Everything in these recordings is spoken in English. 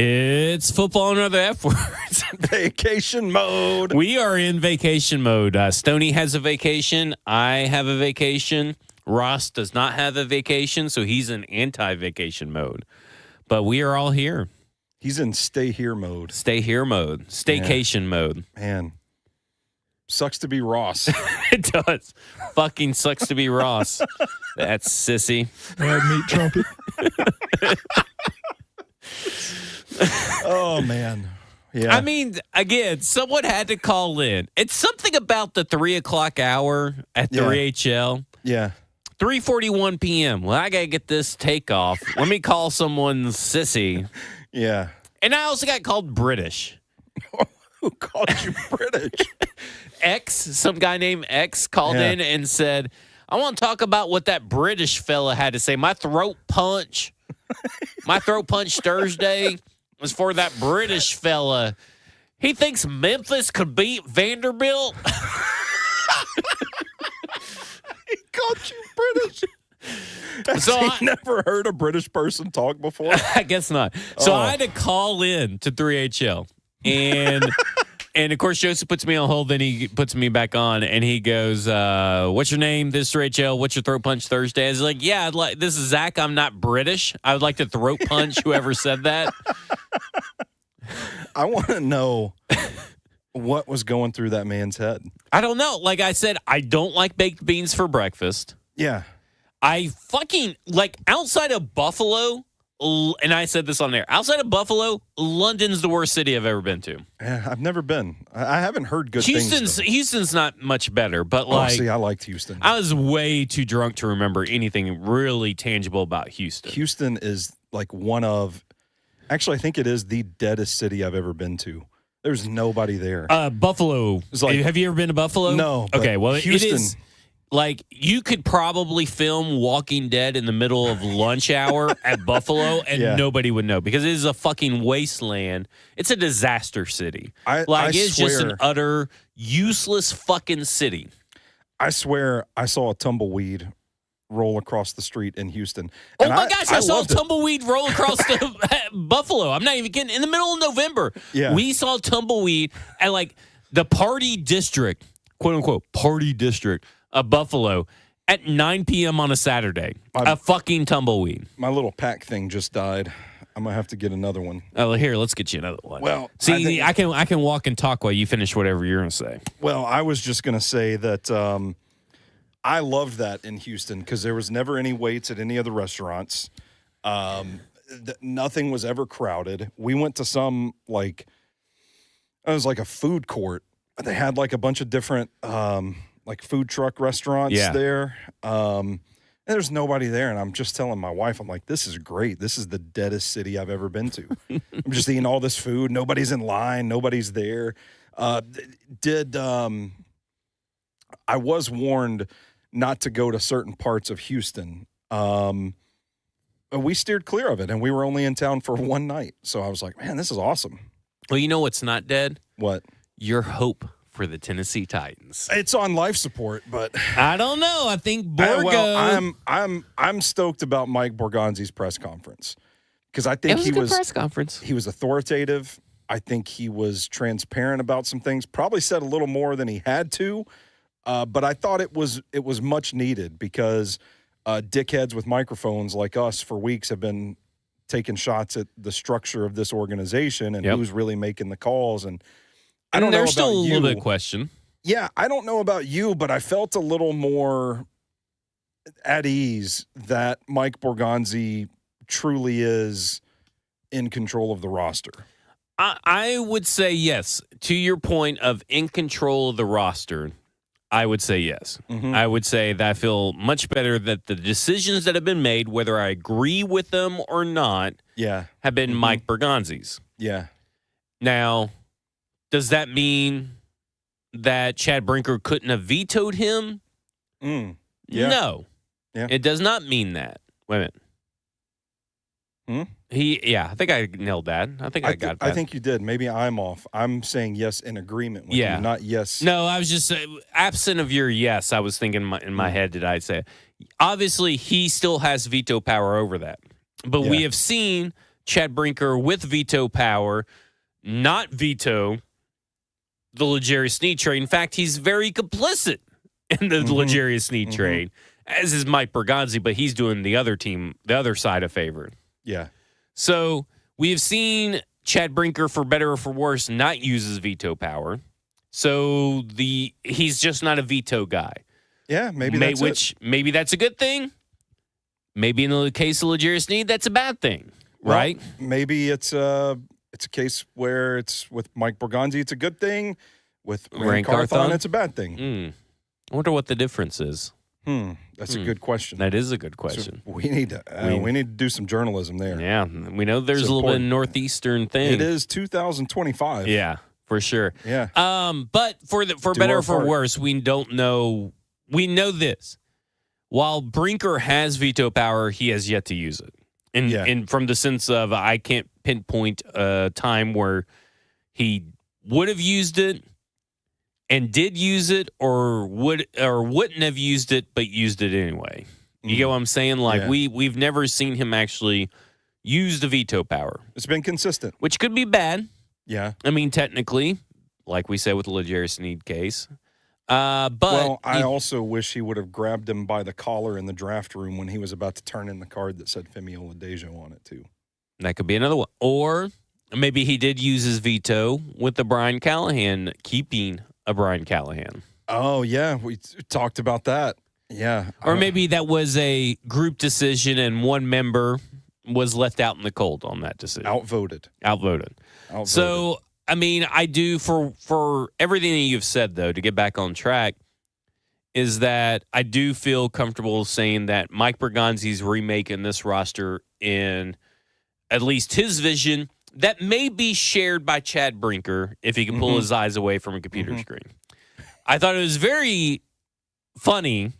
It's football and other F words. Vacation mode. We are in vacation mode. Stoney has a vacation. I have a vacation. Ross does not have a vacation, so he's in anti-vacation mode. But we are all here. He's in stay here mode. Stay here mode. Staycation mode. Man. Sucks to be Ross. It does. Fucking sucks to be Ross. That's sissy. Meat trumpet. Oh, man. Yeah. I mean, again, someone had to call in. It's something about the 3 o'clock hour at the RHL. Yeah. 3:41 p.m. Well, I got to get this takeoff. Let me call someone sissy. Yeah. And I also got called British. Who called you British? Some guy named X called in and said, I want to talk about what that British fella had to say. My throat punch Thursday was for that British fella. He thinks Memphis could beat Vanderbilt. He called you British. So I never heard a British person talk before. I guess not. So I had to call in to 3HL. And of course, Joseph puts me on hold. Then he puts me back on, and he goes, "What's your name? This is 3HL. What's your throat punch Thursday?" I was like, "Yeah, this is Zach. I'm not British. I would like to throat punch whoever said that." I want to know what was going through that man's head. I don't know. Like I said, I don't like baked beans for breakfast. Yeah. I fucking outside of Buffalo. And I said this on there. Outside of Buffalo, London's the worst city I've ever been to. Yeah, I've never been. I haven't heard good things. Houston's not much better, but see, I liked Houston. I was way too drunk to remember anything really tangible about Houston. Houston is one of, actually, I think it is the deadest city I've ever been to. There's nobody there. Buffalo. Have you ever been to Buffalo? No. Okay, well, Houston, it is. You could probably film Walking Dead in the middle of lunch hour at Buffalo, and nobody would know because it is a fucking wasteland. It's a disaster city. It's just an utter useless fucking city. I swear I saw a tumbleweed roll across the street in Houston. Oh, my gosh, I saw a tumbleweed roll across the Buffalo. I'm not even kidding. In the middle of November, we saw tumbleweed at, the party district, quote-unquote, party district of Buffalo at 9 p.m. on a Saturday. A fucking tumbleweed. My little pack thing just died. I'm going to have to get another one. Oh, here, let's get you another one. Well, see, I can walk and talk while you finish whatever you're going to say. Well, I was just going to say that I loved that in Houston because there was never any waits at any of the restaurants. Nothing was ever crowded. We went to some, it was like a food court. They had a bunch of different food truck restaurants there. And there's nobody there. And I'm just telling my wife, I'm like, this is great. This is the deadest city I've ever been to. I'm just eating all this food. Nobody's in line. Nobody's there. I was warned not to go to certain parts of Houston. We steered clear of it, and we were only in town for one night. So I was like, man, this is awesome. Well, you know what's not dead? What? Your hope for the Tennessee Titans. It's on life support, but I don't know. I think Borg. I'm stoked about Mike Borgonzi's press conference because I think he was a good press conference. He was authoritative. I think he was transparent about some things. Probably said a little more than he had to, but I thought it was much needed because dickheads with microphones like us for weeks have been taking shots at the structure of this organization and who's really making the calls and. I don't know about you. There's still a little bit of question. Yeah, I don't know about you, but I felt a little more at ease that Mike Borgonzi truly is in control of the roster. I would say yes. To your point of in control of the roster, I would say yes. Mm-hmm. I would say that I feel much better that the decisions that have been made, whether I agree with them or not, have been Mike Borgonzi's. Yeah. Now, does that mean that Chad Brinker couldn't have vetoed him? Yeah. No. Yeah. It does not mean that. Wait a minute. I think I nailed that. I think I got that. I think you did. Maybe I'm off. I'm saying yes in agreement with you, not yes. No, I was just absent of your yes. I was thinking in my head, did I say? Obviously, he still has veto power over that. But we have seen Chad Brinker with veto power not veto the L'Jarius Sneed trade. In fact, he's very complicit in the L'Jarius Sneed trade, as is Mike Borgonzi, but he's doing the other side a favor. Yeah. So we have seen Chad Brinker, for better or for worse, not use his veto power. So he's just not a veto guy. Yeah, maybe maybe that's a good thing. Maybe in the case of L'Jarius Sneed, that's a bad thing, right? Well, maybe it's a case where it's with Mike Borgonzi, it's a good thing. With Rand Carthon, it's a bad thing. I wonder what the difference is. That's a good question. That is a good question. So we need to do some journalism there. Yeah, we know there's a little bit of northeastern thing. It is 2025. Yeah, for sure. Yeah. But for better or for worse, we don't know. We know this. While Brinker has veto power, he has yet to use it. And from the sense of I can't pinpoint a time where he would have used it and did use it, or wouldn't have used it but used it anyway. You get what I'm saying? Like we've never seen him actually use the veto power. It's been consistent, which could be bad. Yeah, I mean technically, like we said with the L'Jarius Sneed case. But I also wish he would have grabbed him by the collar in the draft room when he was about to turn in the card that said Femi Oladejo on it too. That could be another one. Or maybe he did use his veto with the Brian Callahan, keeping a Brian Callahan. Oh, yeah. We talked about that. Yeah. Or maybe that was a group decision and one member was left out in the cold on that decision. Outvoted. So, I mean, I do, for everything that you've said, though, to get back on track, is that I do feel comfortable saying that Mike Borgonzi's remaking this roster in at least his vision that may be shared by Chad Brinker if he can pull his eyes away from a computer screen. I thought it was very funny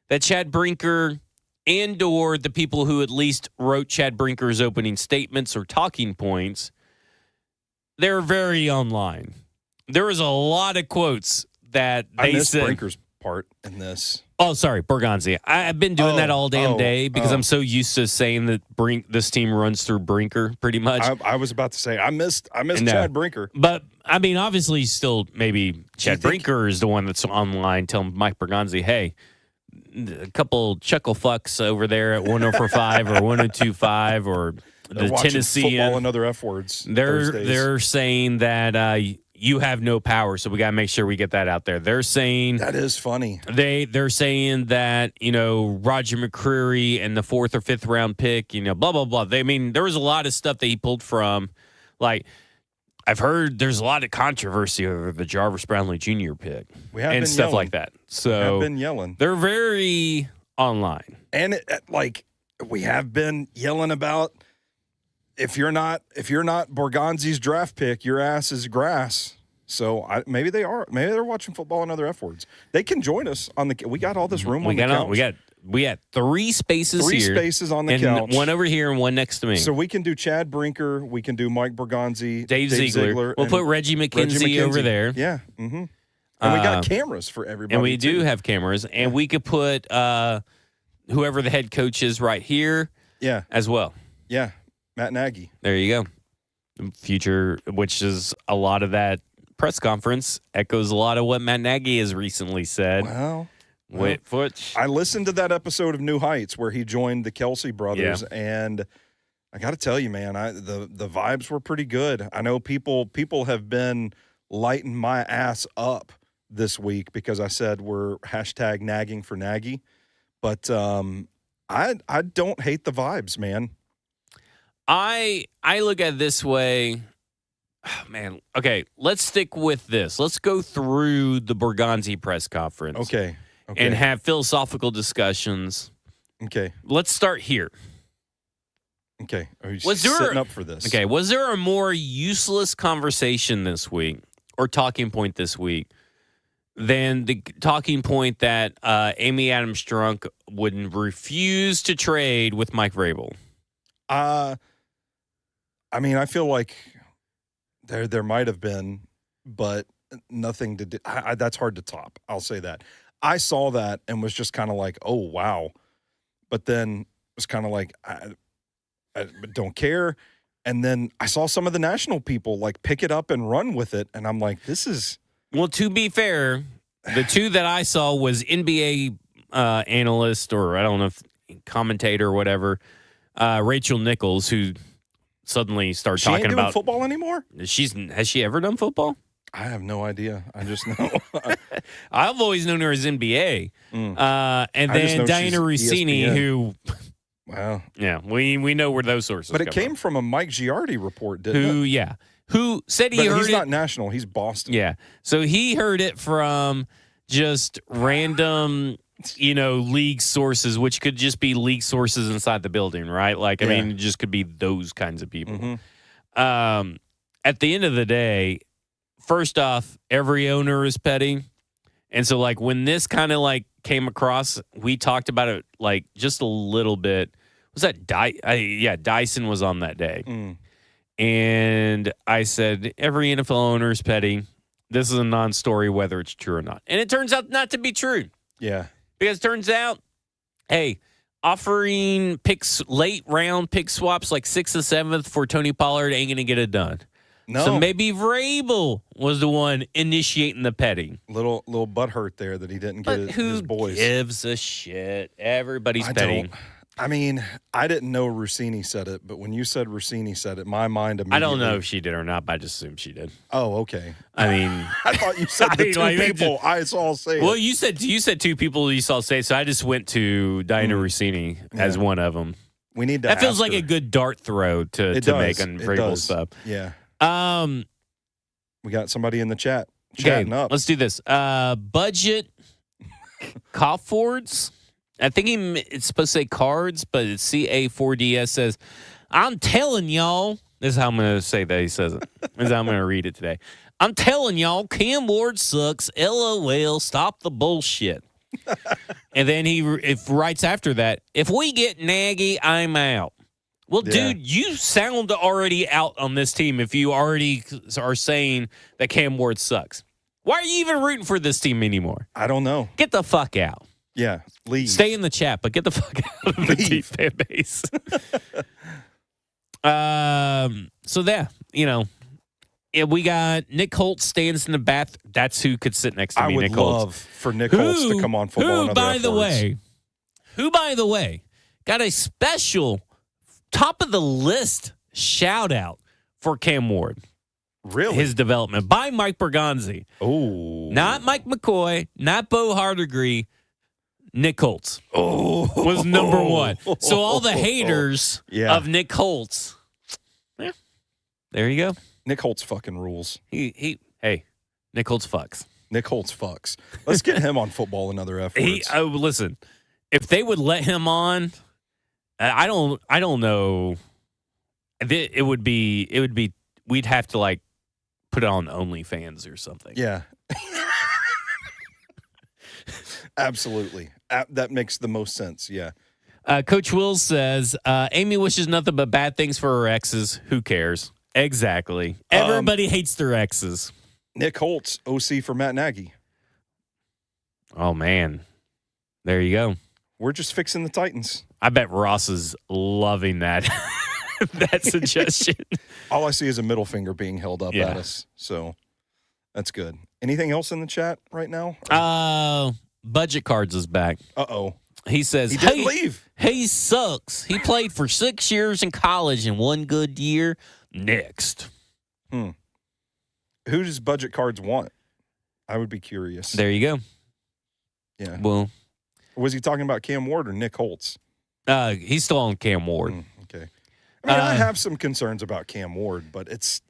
that Chad Brinker and or the people who at least wrote Chad Brinker's opening statements or talking points, they're very online. There was a lot of quotes that they said. Brinker's part in this. Oh, sorry, Borgonzi. I've been doing that all damn day because I'm so used to saying that this team runs through Brinker pretty much. I was about to say I missed Chad Brinker. But I mean, obviously, still maybe Chad Brinker is the one that's online telling Mike Borgonzi, hey, a couple chuckle fucks over there at 104.5 or 102.5 or the Tennessee football and other F words. They're saying that you have no power, so we got to make sure we get that out there. They're saying that is funny. They're saying that Roger McCreary and the 4th or 5th round pick, blah blah blah. There was a lot of stuff that he pulled from. Like I've heard there's a lot of controversy over the Jarvis Brownlee Jr. pick and stuff yelling. like that. So we have been yelling. They're very online, and we have been yelling about. If you're not Borgonzi's draft pick, your ass is grass. So maybe they are. Maybe they're watching football and other F words. They can join us on the. We got all this room on the couch. We got 3 spaces here. 3 spaces on the couch. One over here and one next to me. So we can do Chad Brinker. We can do Mike Borgonzi. Dave Ziegler. We'll put Reggie McKenzie over there. Yeah. Mm-hmm. And we got cameras for everybody. And we do have cameras. And we could put whoever the head coach is right here. Yeah. As well. Yeah. Matt Nagy. There you go. Future, which is a lot of that press conference, echoes a lot of what Matt Nagy has recently said. Well, I listened to that episode of New Heights where he joined the Kelsey brothers, and I got to tell you, man, the vibes were pretty good. I know people have been lighting my ass up this week because I said we're hashtag nagging for Nagy, but I don't hate the vibes, man. I look at it this way, man. Okay, let's stick with this. Let's go through the Borgonzi press conference. Okay. And have philosophical discussions. Okay. Let's start here. Okay. Are you sitting up for this? Okay. Was there a more useless conversation this week or talking point this week than the talking point that Amy Adams Strunk would refuse to trade with Mike Vrabel? I mean, I feel like there might have been, but nothing to do. That's hard to top. I'll say that. I saw that and was just kind of like, oh, wow. But then was kind of like, I don't care. And then I saw some of the national people like pick it up and run with it. And I'm like, this is. Well, to be fair, the two that I saw was NBA analyst, or I don't know, if commentator or whatever, Rachel Nichols, who suddenly started talking doing about football anymore. Has she ever done football? I have no idea. I just know. I've always known her as NBA. And then Diana Rossini, who. Wow. Yeah, we know where those sources. But it came from a Mike Giardi report, didn't it? Yeah. Who said he heard it? He's not national. He's Boston. Yeah. So he heard it from just random, league sources, which could just be league sources inside the building, right? Like, I mean, it just could be those kinds of people. Mm-hmm. At the end of the day, first off, every owner is petty. And so, like, when this kind of, like, came across, we talked about it, like, just a little bit. Was that Dyson was on that day. Mm. And I said, every NFL owner is petty. This is a non-story whether it's true or not. And it turns out not to be true. Yeah. Because it turns out, hey, offering late round pick swaps like 6th and 7th for Tony Pollard ain't going to get it done. No. So maybe Vrabel was the one initiating the petting. Little butthurt there that he didn't get his boys. Who gives a shit? Everybody's petting. I mean, I didn't know Rossini said it, but when you said Rossini said it, my mind immediately. I don't know if she did or not, but I just assume she did. Oh, okay. I mean, I thought you said the two people I saw say it. Well, you said two people you saw say it, so I just went to Diana Rossini as one of them. We need to. That feels like a good dart throw to make on Vrabel's stuff. Yeah. We got somebody in the chat chatting up. Let's do this. Budget Cofffords. I think it's supposed to say cards, but it's CA4DS says, I'm telling y'all. This is how I'm going to say that he says it. This is how I'm going to read it today. I'm telling y'all, Cam Ward sucks. LOL. Stop the bullshit. And then he writes after that, if we get Nagy, I'm out. Well, dude, you sound already out on this team if you already are saying that Cam Ward sucks. Why are you even rooting for this team anymore? I don't know. Get the fuck out. Yeah, leave. Stay in the chat, but get the fuck out of the team fan base. So we got Nick Holtz stands in the bath. That's who could sit next to me. Nick Holtz. I would love for Nick Holtz to come on football. Who, by the way, got a special top of the list shout out for Cam Ward. Really? His development by Mike Borgonzi. Oh. Not Mike McCoy, not Bo Hardegree. Nick Holtz was number one. So all the haters of Nick Holtz, there you go. Nick Holtz fucking rules. Hey, Nick Holtz fucks. Nick Holtz fucks. Let's get him on football another effort. Listen, if they would let him on, I don't know. It would be. We'd have to like put it on OnlyFans or something. Yeah. Absolutely. That makes the most sense. Yeah. Coach Wills says, Amy wishes nothing but bad things for her exes. Who cares? Exactly. Everybody hates their exes. Nick Holtz, OC for Matt Nagy. Oh, man. There you go. We're just fixing the Titans. I bet Ross is loving that that suggestion. All I see is a middle finger being held up at us. So that's good. Anything else in the chat right now? Budget Cards is back. Uh-oh. He says, he didn't leave. He sucks. He played for 6 years in college and 1 good year. Next. Who does Budget Cards want? I would be curious. There you go. Yeah. Well. Was he talking about Cam Ward or Nick Holtz? He's still on Cam Ward. Okay. I mean, I have some concerns about Cam Ward, but it's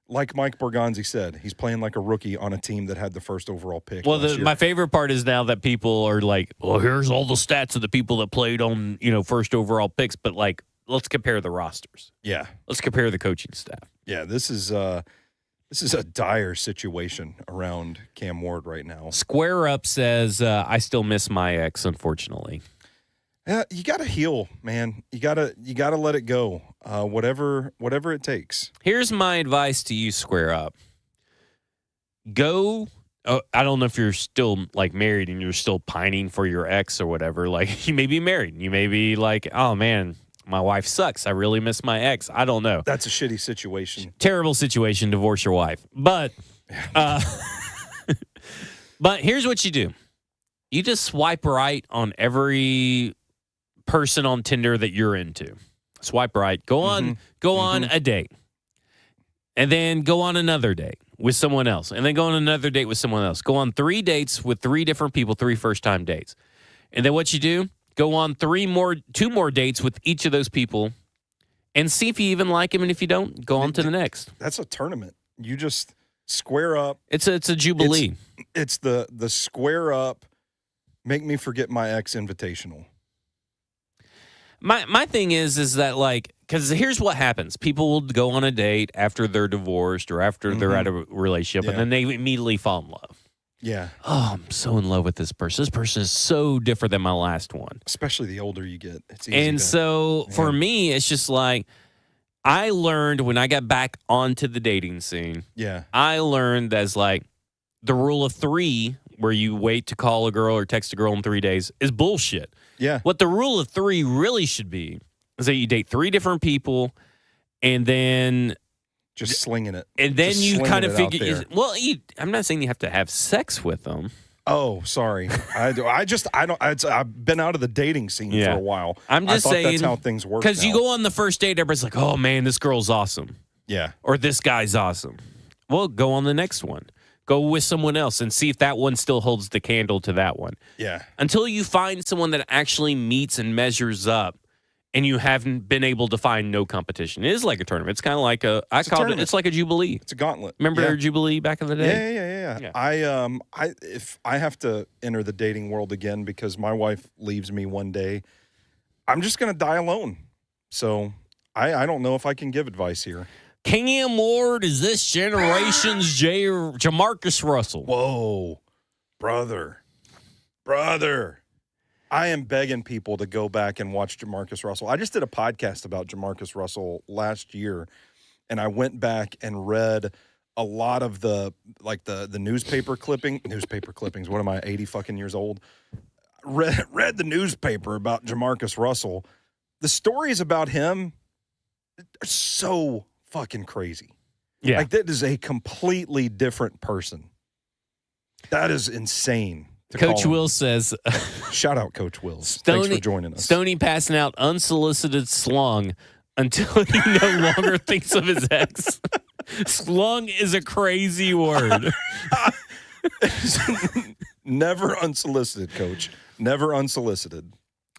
like Mike Borgonzi said, he's playing like a rookie on a team that had the first overall pick. Well, my favorite part is now that people are like, well, here's all the stats of the people that played on, first overall picks. But, like, let's compare the rosters. Yeah. Let's compare the coaching staff. Yeah, this is a dire situation around Cam Ward right now. Square Up says, I still miss my ex, unfortunately. Yeah, you got to heal, man. You got to let it go. Whatever it takes. Here's my advice to you, Square Up. Go. I don't know if you're still like married and you're still pining for your ex or whatever. Like, you may be married. You may be like, oh man, my wife sucks. I really miss my ex. I don't know. That's a shitty situation. Terrible situation. Divorce your wife. But, but here's what you do. You just swipe right on every person on Tinder that you're into. Swipe right. Go on a date. And then go on another date with someone else. And then go on another date with someone else. Go on 3 dates with 3 different people, 3 first-time dates. And then what you do, go on 2 more dates with each of those people and see if you even like them. And if you don't, go on to the next. That's a tournament. You just square up. It's a jubilee. It's the square up, make me forget my ex invitational. My thing is that, like, because here's what happens. People will go on a date after they're divorced or after they're out of a relationship, and then they immediately fall in love. Yeah. Oh, I'm so in love with this person. This person is so different than my last one. Especially the older you get. It's easy and so for me, it's just like, I learned when I got back onto the dating scene, I learned as like the rule of 3, where you wait to call a girl or text a girl in 3 days, is bullshit. Yeah. What the rule of 3 really should be is that you date 3 different people and then just slinging it. And then you kind of figure, I'm not saying you have to have sex with them. Oh, sorry. I've been out of the dating scene for a while. I'm just saying that's how things work. Because you go on the first date, everybody's like, oh man, this girl's awesome. Yeah. Or this guy's awesome. Well, go on the next one. Go with someone else and see if that one still holds the candle to that one. Yeah. Until you find someone that actually meets and measures up, and you haven't been able to find no competition. It is like a tournament. It's kind of like it's like a jubilee. It's a gauntlet. Remember Jubilee back in the day? Yeah. If I have to enter the dating world again because my wife leaves me one day, I'm just going to die alone. So I don't know if I can give advice here. Cam Ward is this generation's Jamarcus Russell. Whoa, brother. I am begging people to go back and watch Jamarcus Russell. I just did a podcast about Jamarcus Russell last year, and I went back and read a lot of the newspaper clippings. What am I, 80 fucking years old? Read the newspaper about Jamarcus Russell. The stories about him are so fucking crazy. Yeah. Like, that is a completely different person. That is insane. Coach Will says, shout out Coach Wills. Thanks for joining us. Stoney passing out unsolicited slung until he no longer thinks of his ex. Slung is a crazy word. Never unsolicited, Coach. Never unsolicited.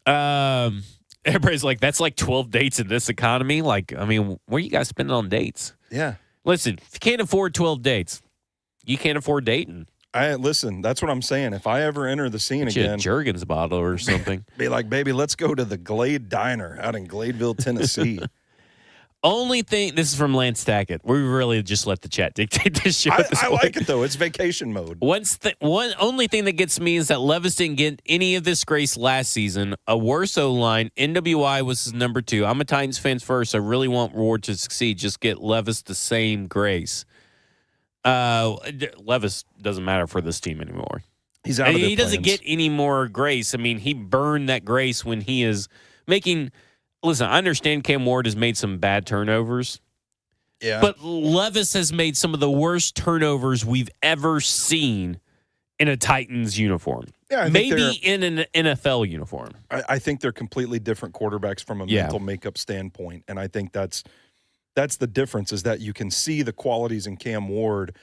Everybody's like, that's like 12 dates in this economy. Like, I mean, where you guys spending on dates? Yeah. Listen, if you can't afford 12 dates, you can't afford dating. Listen, that's what I'm saying. If I ever enter the scene again, a Jergens bottle or something, be like, baby, let's go to the Glade Diner out in Gladeville, Tennessee. Only thing, this is from Lance Tackett. We really just let the chat dictate this show. I like it though. It's vacation mode. Only thing that gets me is that Levis didn't get any of this grace last season. A worse O-line. NWI was his number 2. I'm a Titans fan first. I really want Ward to succeed. Just get Levis the same grace. Levis doesn't matter for this team anymore. He's out of their He doesn't get any more grace. I mean, he burned that grace when he is making. Listen, I understand Cam Ward has made some bad turnovers. Yeah. But Levis has made some of the worst turnovers we've ever seen in a Titans uniform. Yeah, maybe in an NFL uniform. I think they're completely different quarterbacks from a mental makeup standpoint, and I think that's the difference, is that you can see the qualities in Cam Ward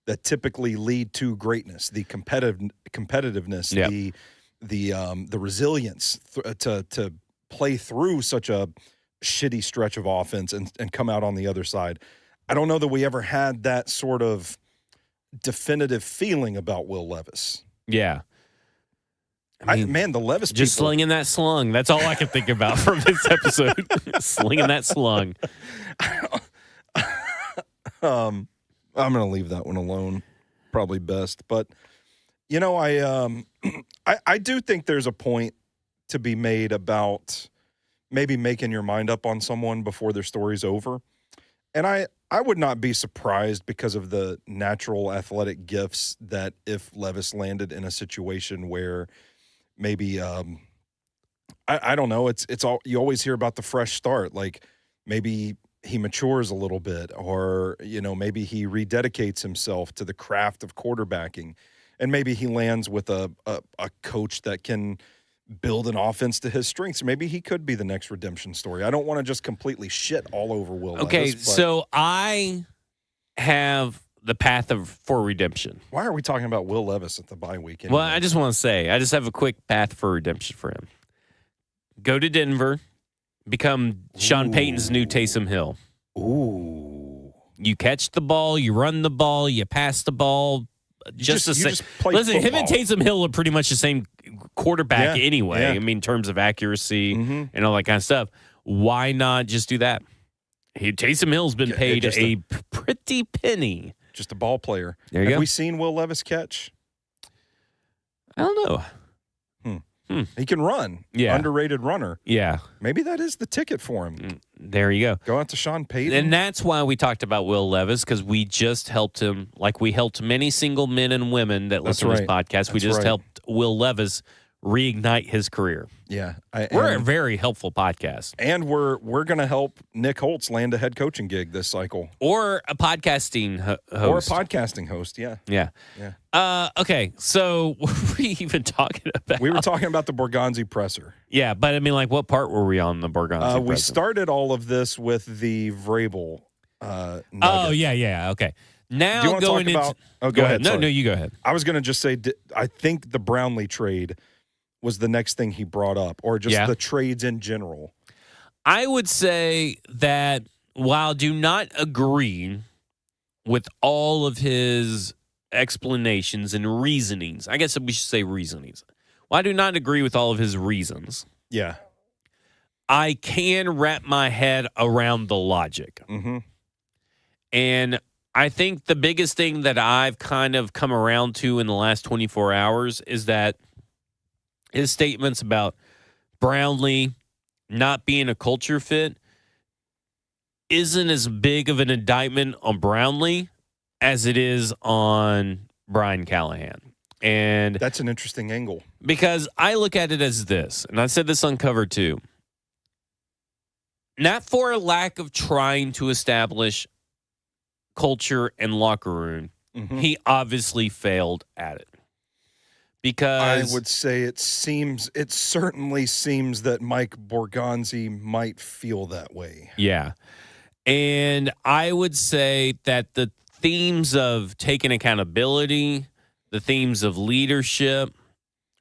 that typically lead to greatness, the competitiveness, the resilience to play through such a shitty stretch of offense and come out on the other side. I don't know that we ever had that sort of definitive feeling about Will Levis. Yeah. I mean, the Levis just people, slinging that slung. That's all I can think about from this episode. Slinging that slung. I'm going to leave that one alone. Probably best. But, you know, I do think there's a point to be made about maybe making your mind up on someone before their story's over. And I would not be surprised because of the natural athletic gifts that if Levis landed in a situation where maybe I don't know. It's all you always hear about the fresh start. Like maybe he matures a little bit, or maybe he rededicates himself to the craft of quarterbacking, and maybe he lands with a coach that can build an offense to his strengths. Maybe he could be the next redemption story. I don't want to just completely shit all over Will Levis. Okay, so I have the path for redemption. Why are we talking about Will Levis at the bye week? Anyway? Well, I just want to say, I just have a quick path for redemption for him. Go to Denver, become Sean Payton's new Taysom Hill. Ooh. You catch the ball, you run the ball, you pass the ball. Just play Listen, football. Him and Taysom Hill are pretty much the same quarterback anyway. Yeah. I mean, in terms of accuracy and all that kind of stuff. Why not just do that? Taysom Hill's been paid a pretty penny. Just a ball player. There you go. Have we seen Will Levis catch? I don't know. He can run. Yeah. Underrated runner. Yeah. Maybe that is the ticket for him. There you go. Go out to Sean Payton. And that's why we talked about Will Levis, because we just helped him, like we helped many single men and women that listen to this podcast. We just helped Will Levis reignite his career. Yeah. We're a very helpful podcast. And we're going to help Nick Holtz land a head coaching gig this cycle. Or a podcasting host. Or a podcasting host, yeah. Yeah. Okay, so what were we even talking about? We were talking about the Borgonzi presser. Yeah, but I mean, like, what part were we on the Borgonzi presser? We started all of this with the Vrabel nugget. Oh, yeah, okay. Now Do you want to talk about... Oh, go ahead. No, you go ahead. I was going to just say, I think the Brownlee trade was the next thing he brought up, or just the trades in general. I would say that while I do not agree with all of his explanations and reasonings, I guess we should say reasonings. While I do not agree with all of his reasons. Yeah. I can wrap my head around the logic. Mm-hmm. And I think the biggest thing that I've kind of come around to in the last 24 hours is that his statements about Brownlee not being a culture fit isn't as big of an indictment on Brownlee as it is on Brian Callahan. And that's an interesting angle. Because I look at it as this, and I said this on cover too. Not for a lack of trying to establish culture and locker room. Mm-hmm. He obviously failed at it. Because I would say it certainly seems that Mike Borgonzi might feel that way. Yeah. And I would say that the themes of taking accountability, the themes of leadership,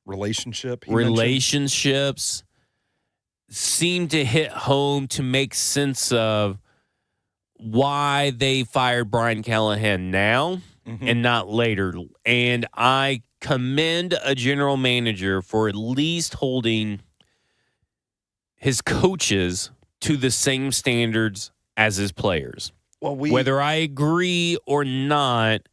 relationships seem to hit home to make sense of why they fired Brian Callahan now and not later. And I commend a general manager for at least holding his coaches to the same standards as his players. Well, whether I agree or not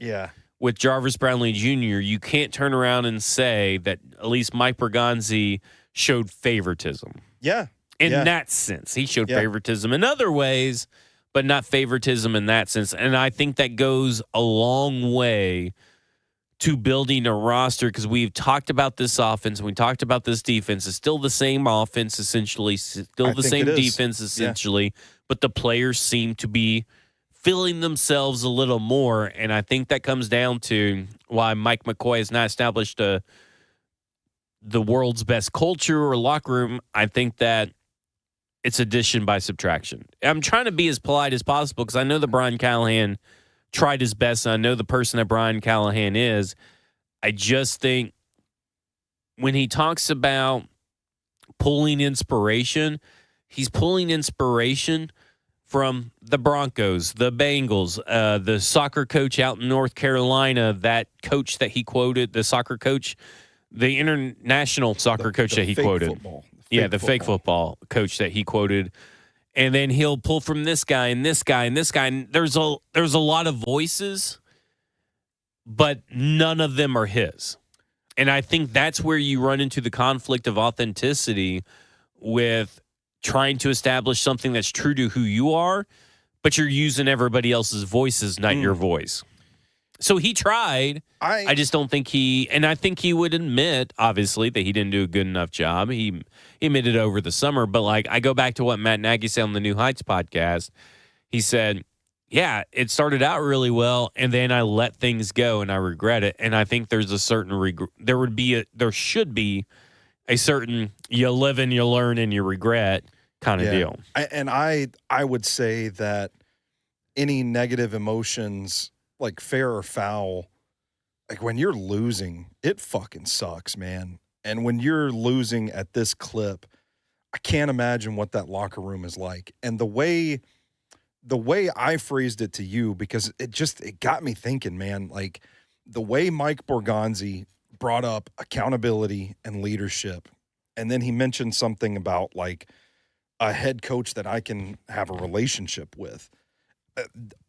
with Jarvis Brownlee Jr., you can't turn around and say that at least Mike Borgonzi showed favoritism. Yeah. In that sense. He showed favoritism in other ways, but not favoritism in that sense. And I think that goes a long way to building a roster, because we've talked about this offense and we talked about this defense. It's still the same offense, essentially, still the same defense, essentially, but the players seem to be feeling themselves a little more, and I think that comes down to why Mike McCoy has not established the world's best culture or locker room. I think that it's addition by subtraction. I'm trying to be as polite as possible because I know that Brian Callahan tried his best, and I know the person that Brian Callahan is. I just think when he talks about pulling inspiration, he's pulling inspiration from the Broncos, the Bengals, the soccer coach out in North Carolina, that coach that he quoted, the soccer coach, the international soccer coach that he quoted. The fake football coach that he quoted. And then he'll pull from this guy and this guy and this guy. And there's a lot of voices, but none of them are his. And I think that's where you run into the conflict of authenticity with trying to establish something that's true to who you are, but you're using everybody else's voices, not your voice. So he tried. I just don't think and I think he would admit, obviously, that he didn't do a good enough job. He admitted over the summer. But, like, I go back to what Matt Nagy said on the New Heights podcast. He said, yeah, it started out really well, and then I let things go, and I regret it. And I think there's a certain there should be a certain you live and you learn and you regret kind of deal. I would say that any negative emotions, like fair or foul, like when you're losing, it fucking sucks, man. And when you're losing at this clip, I can't imagine what that locker room is like. And the way I phrased it to you, because it got me thinking, man, like the way Mike Borgonzi brought up accountability and leadership. And then he mentioned something about like a head coach that I can have a relationship with.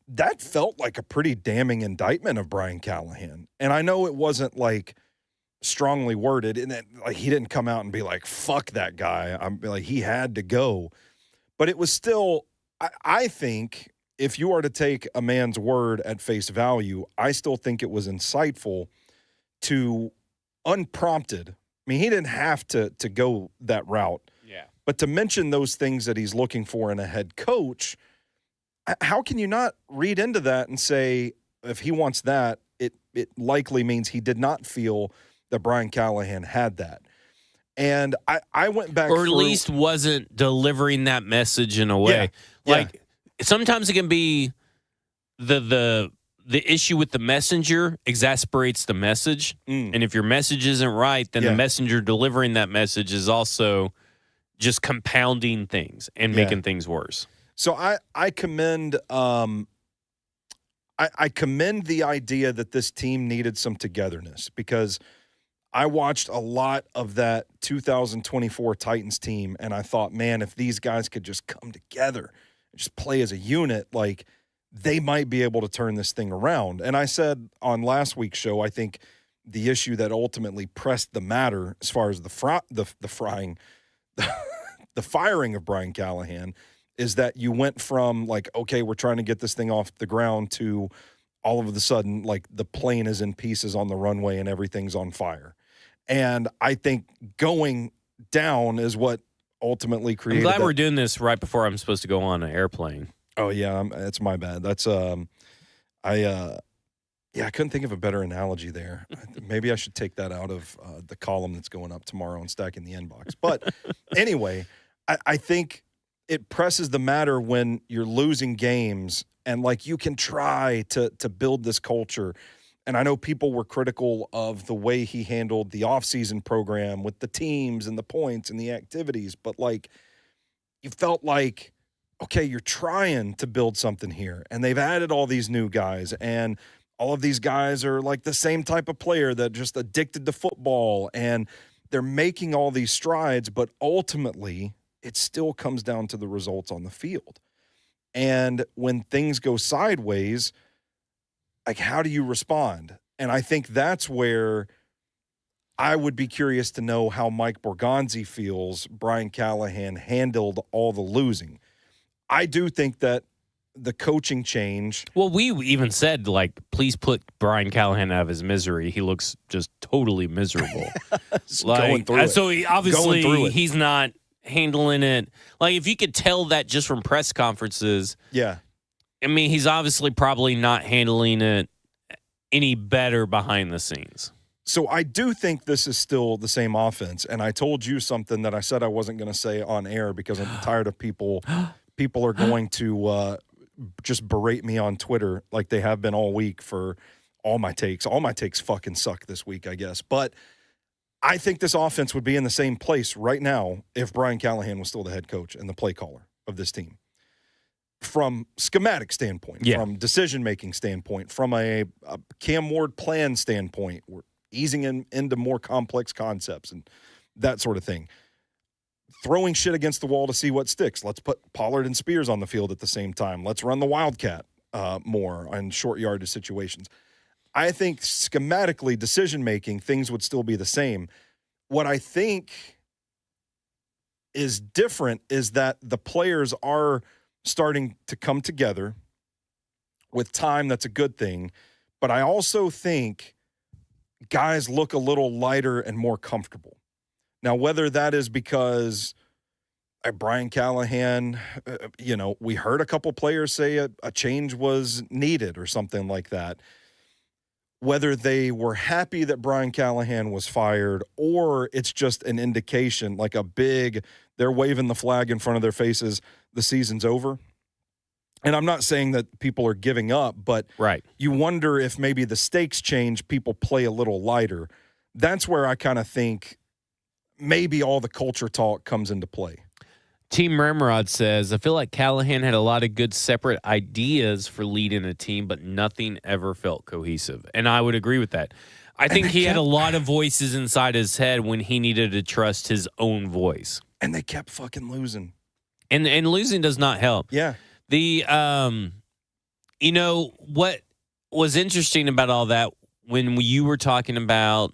That felt like a pretty damning indictment of Brian Callahan. And I know it wasn't like strongly worded, and like he didn't come out and be like, fuck that guy. I'm like, he had to go. But it was still, I think if you are to take a man's word at face value, I still think it was insightful to unprompted. I mean, he didn't have to go that route. Yeah. But to mention those things that he's looking for in a head coach, how can you not read into that and say, if he wants that, it likely means he did not feel that Brian Callahan had that. And I went back or at least wasn't delivering that message in a way. Like sometimes it can be the issue with the messenger exasperates the message. And if your message isn't right, then the messenger delivering that message is also just compounding things and making things worse. So I commend I commend the idea that this team needed some togetherness, because I watched a lot of that 2024 Titans team, and I thought, man, if these guys could just come together and just play as a unit, like they might be able to turn this thing around. And I said on last week's show, I think the issue that ultimately pressed the matter as far as the firing of Brian Callahan is that you went from like, okay, we're trying to get this thing off the ground, to all of a sudden, like the plane is in pieces on the runway and everything's on fire. And I think going down is what ultimately created. I'm glad we're doing this right before I'm supposed to go on an airplane. Oh yeah, that's my bad. That's I couldn't think of a better analogy there. Maybe I should take that out of the column that's going up tomorrow and stack in the inbox. But anyway, I think it presses the matter when you're losing games, and like you can try to build this culture. And I know people were critical of the way he handled the offseason program with the teams and the points and the activities, but like you felt like, okay, you're trying to build something here, and they've added all these new guys, and all of these guys are like the same type of player that just addicted to football, and they're making all these strides, but ultimately it still comes down to the results on the field. And when things go sideways, like how do you respond? And I think that's where I would be curious to know how Mike Borgonzi feels Brian Callahan handled all the losing. I do think that the coaching change. Well, we even said, like, please put Brian Callahan out of his misery. He looks just totally miserable. Going through it. So obviously he's not handling it. Like, if you could tell that just from press conferences. Yeah. I mean, he's obviously probably not handling it any better behind the scenes. So I do think this is still the same offense. And I told you something that I said I wasn't going to say on air because I'm tired of people. People are going to just berate me on Twitter like they have been all week for all my takes. All my takes fucking suck this week, I guess. But I think this offense would be in the same place right now if Brian Callahan was still the head coach and the play caller of this team. From schematic standpoint, from decision-making standpoint, from a Cam Ward plan standpoint, we're easing into more complex concepts and that sort of thing. Throwing shit against the wall to see what sticks. Let's put Pollard and Spears on the field at the same time. Let's run the Wildcat more on short yardage situations. I think schematically, decision-making, things would still be the same. What I think is different is that the players are starting to come together with time. That's a good thing. But I also think guys look a little lighter and more comfortable. Now, whether that is because Brian Callahan, we heard a couple players say a change was needed or something like that. Whether they were happy that Brian Callahan was fired or it's just an indication, like they're waving the flag in front of their faces, the season's over. And I'm not saying that people are giving up, but you wonder if maybe the stakes change, people play a little lighter. That's where I kind of think maybe all the culture talk comes into play. Team Ramrod says, I feel like Callahan had a lot of good separate ideas for leading a team, but nothing ever felt cohesive. And I would agree with that. I think he had a lot of voices inside his head when he needed to trust his own voice. And they kept fucking losing. And losing does not help. Yeah. What was interesting about all that, when you were talking about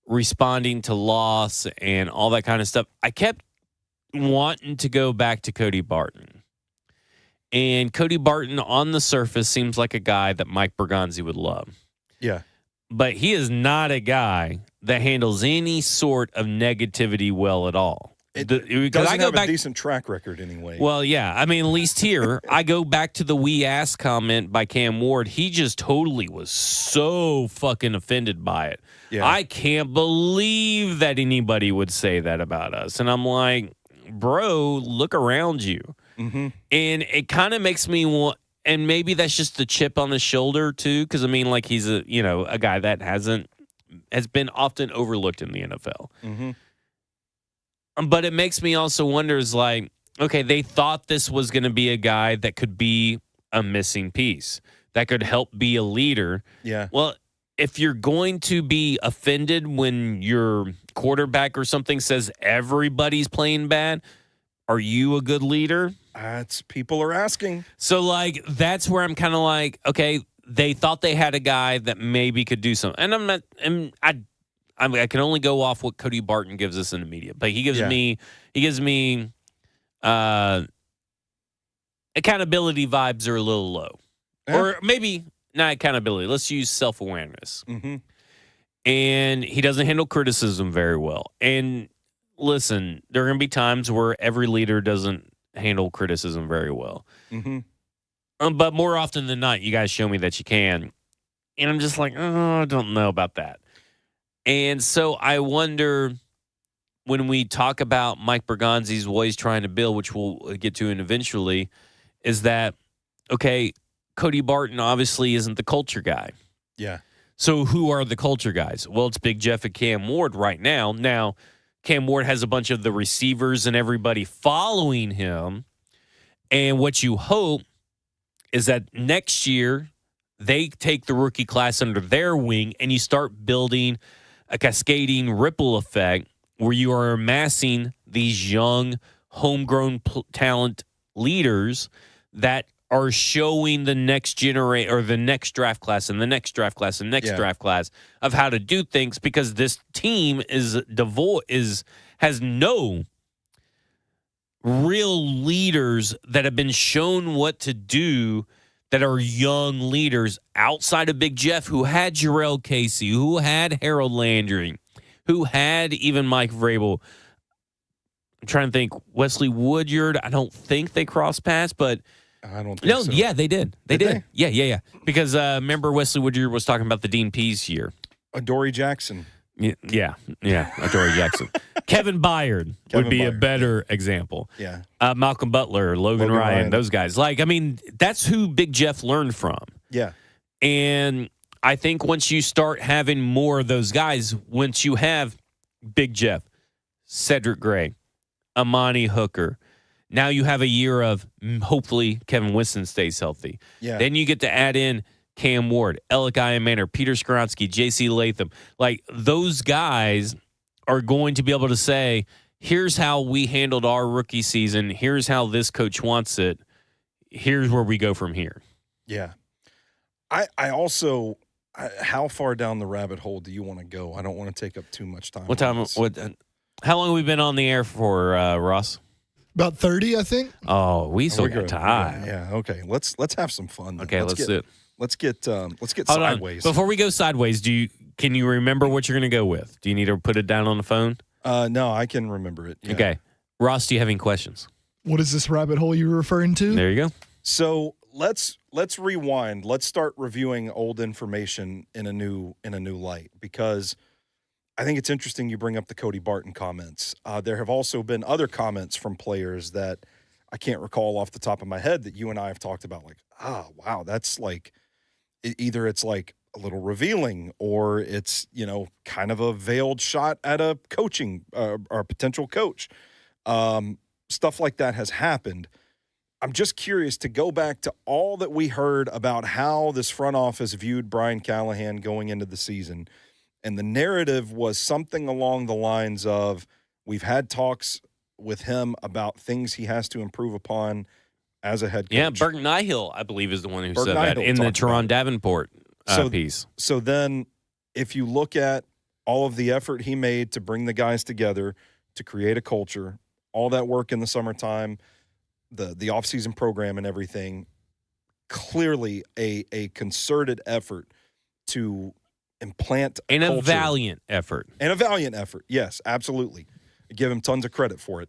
responding to loss and all that kind of stuff, I kept wanting to go back to Cody Barton. And Cody Barton on the surface seems like a guy that Mike Borgonzi would love. Yeah. But he is not a guy that handles any sort of negativity well at all. Doesn't have a decent track record anyway. Well, yeah. I mean, at least here, I go back to the "we ass" comment by Cam Ward. He just totally was so fucking offended by it. Yeah. I can't believe that anybody would say that about us. And I'm like, bro, look around you. Mm-hmm. And it kind of makes me want, and maybe that's just the chip on the shoulder too, because I mean, like he's a guy that has been often overlooked in the NFL. Mm-hmm. But it makes me also wonder, is like, okay, they thought this was going to be a guy that could be a missing piece, that could help be a leader. Yeah. Well, if you're going to be offended when your quarterback or something says everybody's playing bad, are you a good leader? People are asking. So, like, that's where I'm kind of like, okay, they thought they had a guy that maybe could do something. And I'm not, and I can only go off what Cody Barton gives us in the media, but he gives me accountability vibes are a little low, or maybe not accountability. Let's use self-awareness. Mm-hmm. And he doesn't handle criticism very well. And listen, there are going to be times where every leader doesn't handle criticism very well. Mm-hmm. But more often than not, you guys show me that you can. And I'm just like, oh, I don't know about that. And so I wonder, when we talk about Mike Borgonzi's what he's trying to build, which we'll get to eventually, is that, okay, Cody Barton obviously isn't the culture guy. Yeah. So who are the culture guys? Well, it's Big Jeff and Cam Ward right now. Now, Cam Ward has a bunch of the receivers and everybody following him. And what you hope is that next year they take the rookie class under their wing and you start building a cascading ripple effect where you are amassing these young, homegrown talent leaders that are showing the next generation or the next draft class and the next draft class and next draft class of how to do things, because this team has no real leaders that have been shown what to do, that are young leaders outside of Big Jeff, who had Jarrell Casey, who had Harold Landry, who had even Mike Vrabel. I'm trying to think. Wesley Woodyard, I don't think they crossed paths, but I don't think so. Yeah, they did. They did. Yeah. Because remember, Wesley Woodyard was talking about the Dean Pease year. Adoree Jackson. Yeah, Adoree Jackson. Kevin Byard would be a better example. Yeah. Malcolm Butler, Logan Ryan, those guys. Like, I mean, that's who Big Jeff learned from. Yeah. And I think once you start having more of those guys, once you have Big Jeff, Cedric Gray, Amani Hooker, now you have a year of hopefully Kevin Winston stays healthy. Yeah. Then you get to add in Cam Ward, Alec Manor, Peter Skronsky, J.C. Latham. Like, those guys are going to be able to say, here's how we handled our rookie season. Here's how this coach wants it. Here's where we go from here. Yeah. I also, how far down the rabbit hole do you want to go? I don't want to take up too much time. How long have we been on the air for, Ross? About 30, I think. Oh, we still got time. Yeah, okay. Let's have some fun then. Okay, let's do it. Let's get Hold sideways. on. Before we go sideways, can you remember what you're going to go with? Do you need to put it down on the phone? No, I can remember it. Yeah. Okay. Ross, do you have any questions? What is this rabbit hole you're referring to? There you go. So let's rewind. Let's start reviewing old information in a new light, because I think it's interesting you bring up the Cody Barton comments. There have also been other comments from players that I can't recall off the top of my head that you and I have talked about. Like, wow, that's like either it's like a little revealing, or it's, kind of a veiled shot at a coaching or potential coach. Stuff like that has happened. I'm just curious to go back to all that we heard about how this front office viewed Brian Callahan going into the season. And the narrative was something along the lines of, we've had talks with him about things he has to improve upon as a head coach. Yeah, Burton Nihill, I believe, is the one who said that in the Teron Davenport piece. So then if you look at all of the effort he made to bring the guys together, to create a culture, all that work in the summertime, the offseason program and everything, clearly a concerted effort to implant a culture. A valiant effort. And a valiant effort, yes, absolutely. I give him tons of credit for it.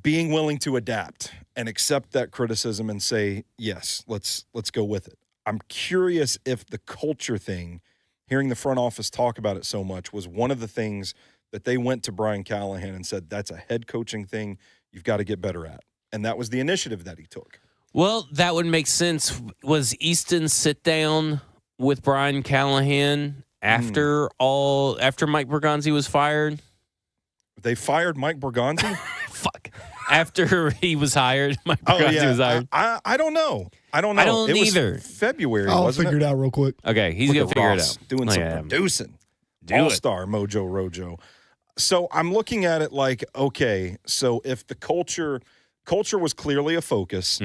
Being willing to adapt and accept that criticism and say, yes, let's go with it. I'm curious if the culture thing, hearing the front office talk about it so much, was one of the things that they went to Brian Callahan and said, that's a head coaching thing you've got to get better at. And that was the initiative that he took. Well, that would make sense. Was Easton sit down with Brian Callahan after Mike Borgonzi was fired? They fired Mike Borgonzi? Fuck. After he was hired, Mike Borgonzi was hired. I don't know. I don't it either. Was February, I'll wasn't figure it out real quick. Okay, he's going to figure it out. Doing some producing. All-star Mojo Rojo. So I'm looking at it like, okay, so if the culture was clearly a focus,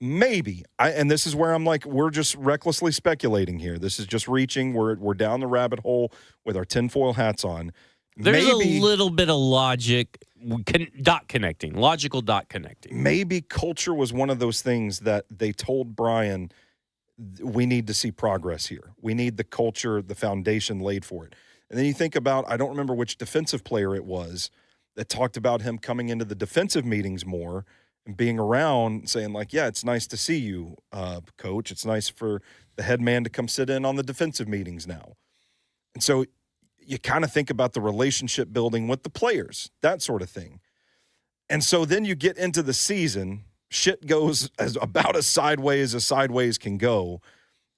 maybe, and this is where I'm like, we're just recklessly speculating here. This is just reaching. We're down the rabbit hole with our tinfoil hats on. There's a little bit of logical dot connecting. Maybe culture was one of those things that they told Brian, we need to see progress here. We need the culture, the foundation laid for it. And then you think about, I don't remember which defensive player it was that talked about him coming into the defensive meetings more and being around, saying like, yeah, it's nice to see you, coach. It's nice for the head man to come sit in on the defensive meetings now. And so you kind of think about the relationship building with the players, that sort of thing. And so then you get into the season, shit goes about as sideways can go.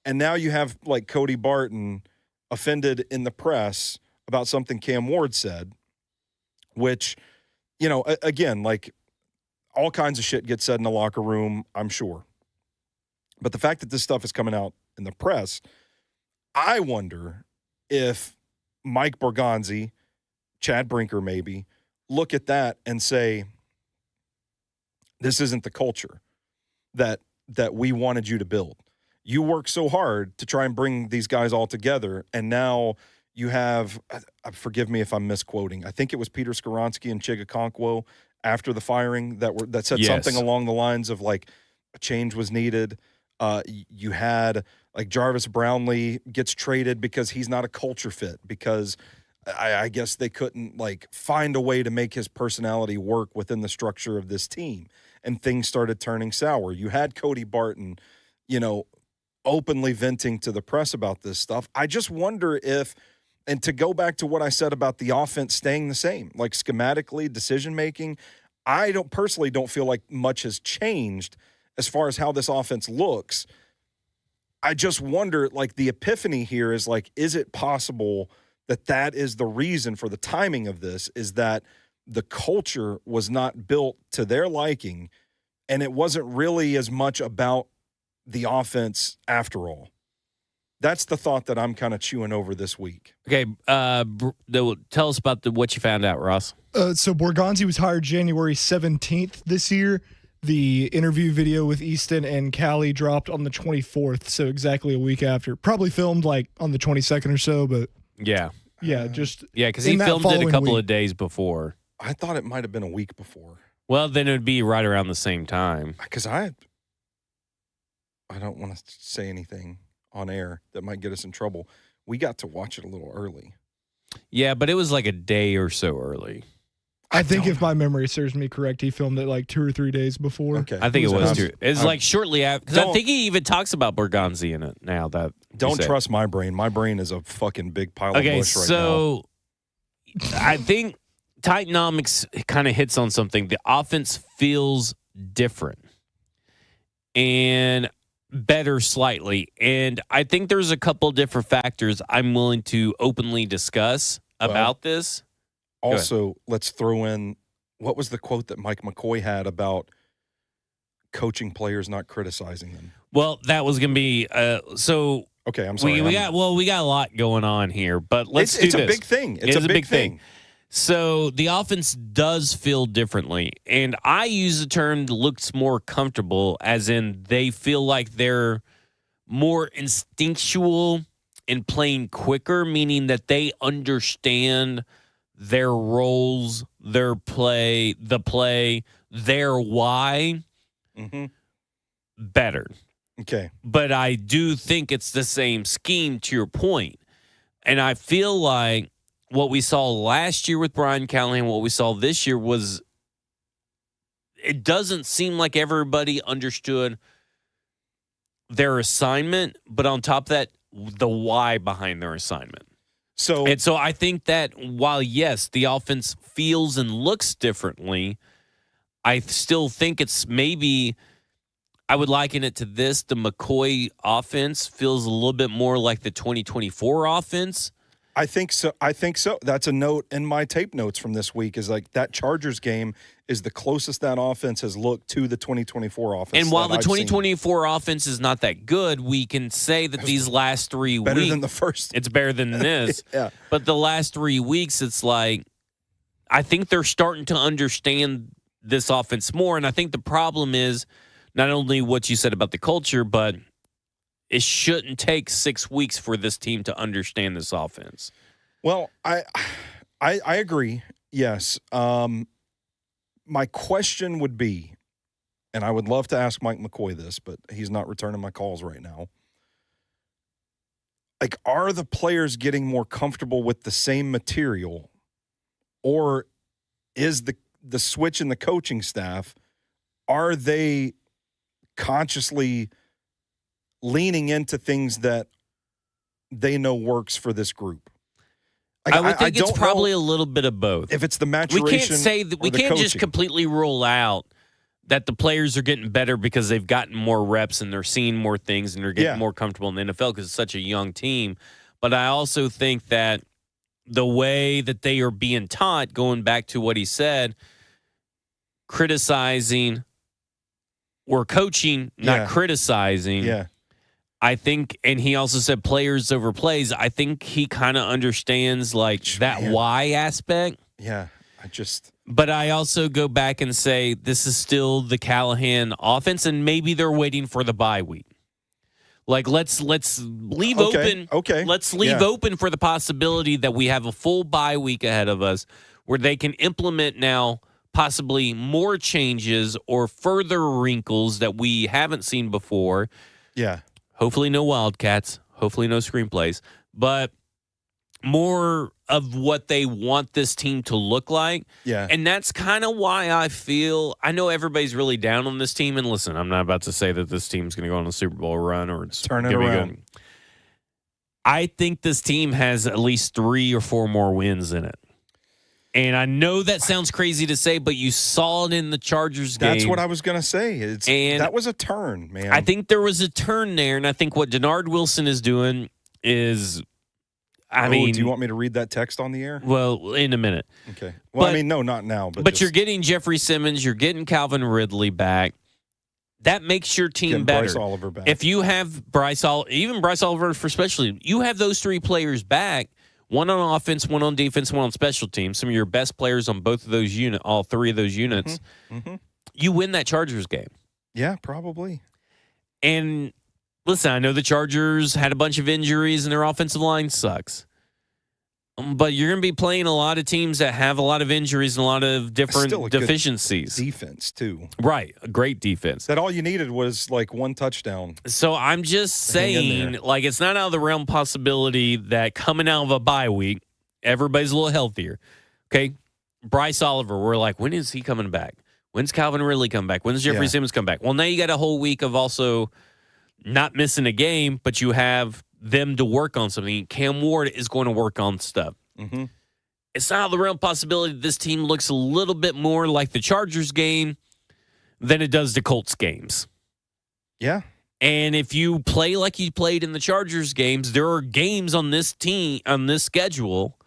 And now you have like Cody Barton offended in the press about something Cam Ward said, which, again, like all kinds of shit gets said in the locker room, I'm sure. But the fact that this stuff is coming out in the press, I wonder if Mike Borgonzi, Chad Brinker maybe, look at that and say, this isn't the culture that we wanted you to build. You work so hard to try and bring these guys all together, and now you have, forgive me if I'm misquoting, I think it was Peter Skoronsky and Chigakonkwo after the firing that said something along the lines of like a change was needed. You had like Jarvis Brownlee gets traded because he's not a culture fit, because I guess they couldn't like find a way to make his personality work within the structure of this team, and things started turning sour. You had Cody Barton, openly venting to the press about this stuff. I just wonder if, and to go back to what I said about the offense staying the same, like schematically, decision-making, I personally don't feel like much has changed as far as how this offense looks. I just wonder, like, the epiphany here is like, is it possible that is the reason for the timing of this, is that the culture was not built to their liking, and it wasn't really as much about the offense after all. That's the thought that I'm kind of chewing over this week. Okay, tell us about what you found out, Ross. So Borgonzi was hired January 17th this year. The interview video with Easton and Callie dropped on the 24th, so exactly a week after. Probably filmed like on the 22nd or so, but yeah, because he filmed it a couple of days before. I thought it might have been a week before. Well, then it would be right around the same time. Because I don't want to say anything on air that might get us in trouble. We got to watch it a little early. Yeah, but it was like a day or so early. I think if my memory serves me correct, he filmed it like 2 or 3 days before. Okay. I think it was too. It's like shortly after. Because I think he even talks about Borgonzi in it now. Don't trust my brain. My brain is a fucking big pile of bush right now. I think Titanomics kind of hits on something. The offense feels different and better slightly. And I think there's a couple different factors I'm willing to openly discuss about this. Also, let's throw in, what was the quote that Mike McCoy had about coaching players, not criticizing them? Well, that was going to be Okay, I'm sorry. We got a lot going on here, but let's do this. It's a big thing. It's a big thing. So the offense does feel differently, and I use the term looks more comfortable, as in they feel like they're more instinctual and playing quicker, meaning that they understand their roles, their play, their why better. Okay. But I do think it's the same scheme, to your point. And I feel like what we saw last year with Brian Callahan, what we saw this year was, it doesn't seem like everybody understood their assignment, but on top of that, the why behind their assignment. So I think that while, yes, the offense feels and looks differently, I still think it's maybe, I would liken it to this. The McCoy offense feels a little bit more like the 2024 offense. I think so. That's a note in my tape notes from this week, is like that Chargers game is the closest that offense has looked to the 2024 offense. And while the 2024 offense is not that good, we can say that these last 3 weeks. Better than the first. It's better than this. Yeah. But the last 3 weeks, it's like, I think they're starting to understand this offense more. And I think the problem is not only what you said about the culture, but it shouldn't take 6 weeks for this team to understand this offense. Well, I agree. Yes. My question would be, and I would love to ask Mike McCoy this, but he's not returning my calls right now. Like, are the players getting more comfortable with the same material, or is the switch in the coaching staff, are they consciously leaning into things that they know works for this group? I would think it's probably a little bit of both. If it's the maturation, we can't say that. We can't just completely rule out that the players are getting better because they've gotten more reps and they're seeing more things and they're getting more comfortable in the NFL because it's such a young team. But I also think that the way that they are being taught, going back to what he said, criticizing or coaching, not criticizing. Yeah. I think, and he also said players over plays. I think he kind of understands like that why aspect. Yeah, But I also go back and say this is still the Callahan offense, and maybe they're waiting for the bye week. Like let's leave open. Okay. Let's leave open for the possibility that we have a full bye week ahead of us, where they can implement now possibly more changes or further wrinkles that we haven't seen before. Yeah. Hopefully no Wildcats. Hopefully no screenplays. But more of what they want this team to look like. Yeah. And that's kind of why I feel, I know everybody's really down on this team. And listen, I'm not about to say that this team's going to go on a Super Bowl run or it's turn it around. I think this team has at least 3 or 4 more wins in it. And I know that sounds crazy to say, but you saw it in the Chargers game. That's what I was going to say. That was a turn, man. I think there was a turn there, and I think what Denard Wilson is doing is, I mean... Do you want me to read that text on the air? Well, in a minute. Okay. Well, no, not now. But you're getting Jeffrey Simmons, you're getting Calvin Ridley back. That makes your team better. Bryce Oliver back. If you have even Bryce Oliver for specialty, you have those 3 players back. One on offense, one on defense, one on special teams. Some of your best players on both of those units, all 3 of those units. Mm-hmm. You win that Chargers game. Yeah, probably. And listen, I know the Chargers had a bunch of injuries and their offensive line sucks. But you're going to be playing a lot of teams that have a lot of injuries and a lot of different deficiencies. Defense, too. Right. A great defense. That all you needed was like one touchdown. So I'm just saying, like, it's not out of the realm possibility that coming out of a bye week, everybody's a little healthier. Okay. Bryce Oliver, we're like, when is he coming back? When's Calvin Ridley come back? When's Jeffrey Simmons come back? Well, now you got a whole week of also not missing a game, but you have them to work on something. Cam Ward is going to work on stuff. Mm-hmm. It's not the real possibility that this team looks a little bit more like the Chargers game than it does the Colts games. Yeah. And if you play like you played in the Chargers games, there are games on this team, on this schedule,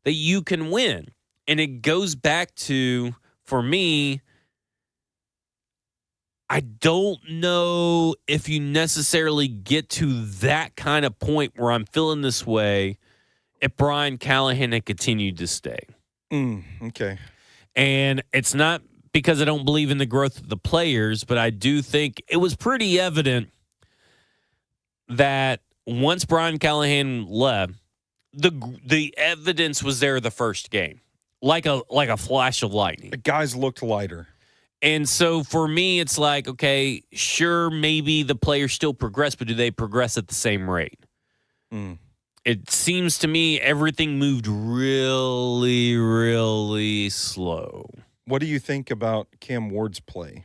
that you can win. And it goes back to, for me, I don't know if you necessarily get to that kind of point where I'm feeling this way if Brian Callahan had continued to stay. Okay. And it's not because I don't believe in the growth of the players, but I do think it was pretty evident that once Brian Callahan left, the evidence was there the first game, like a flash of lightning. The guys looked lighter. And so for me, it's like, okay, sure, maybe the players still progress, but do they progress at the same rate? It seems to me everything moved really, really slow. What do you think about Cam Ward's play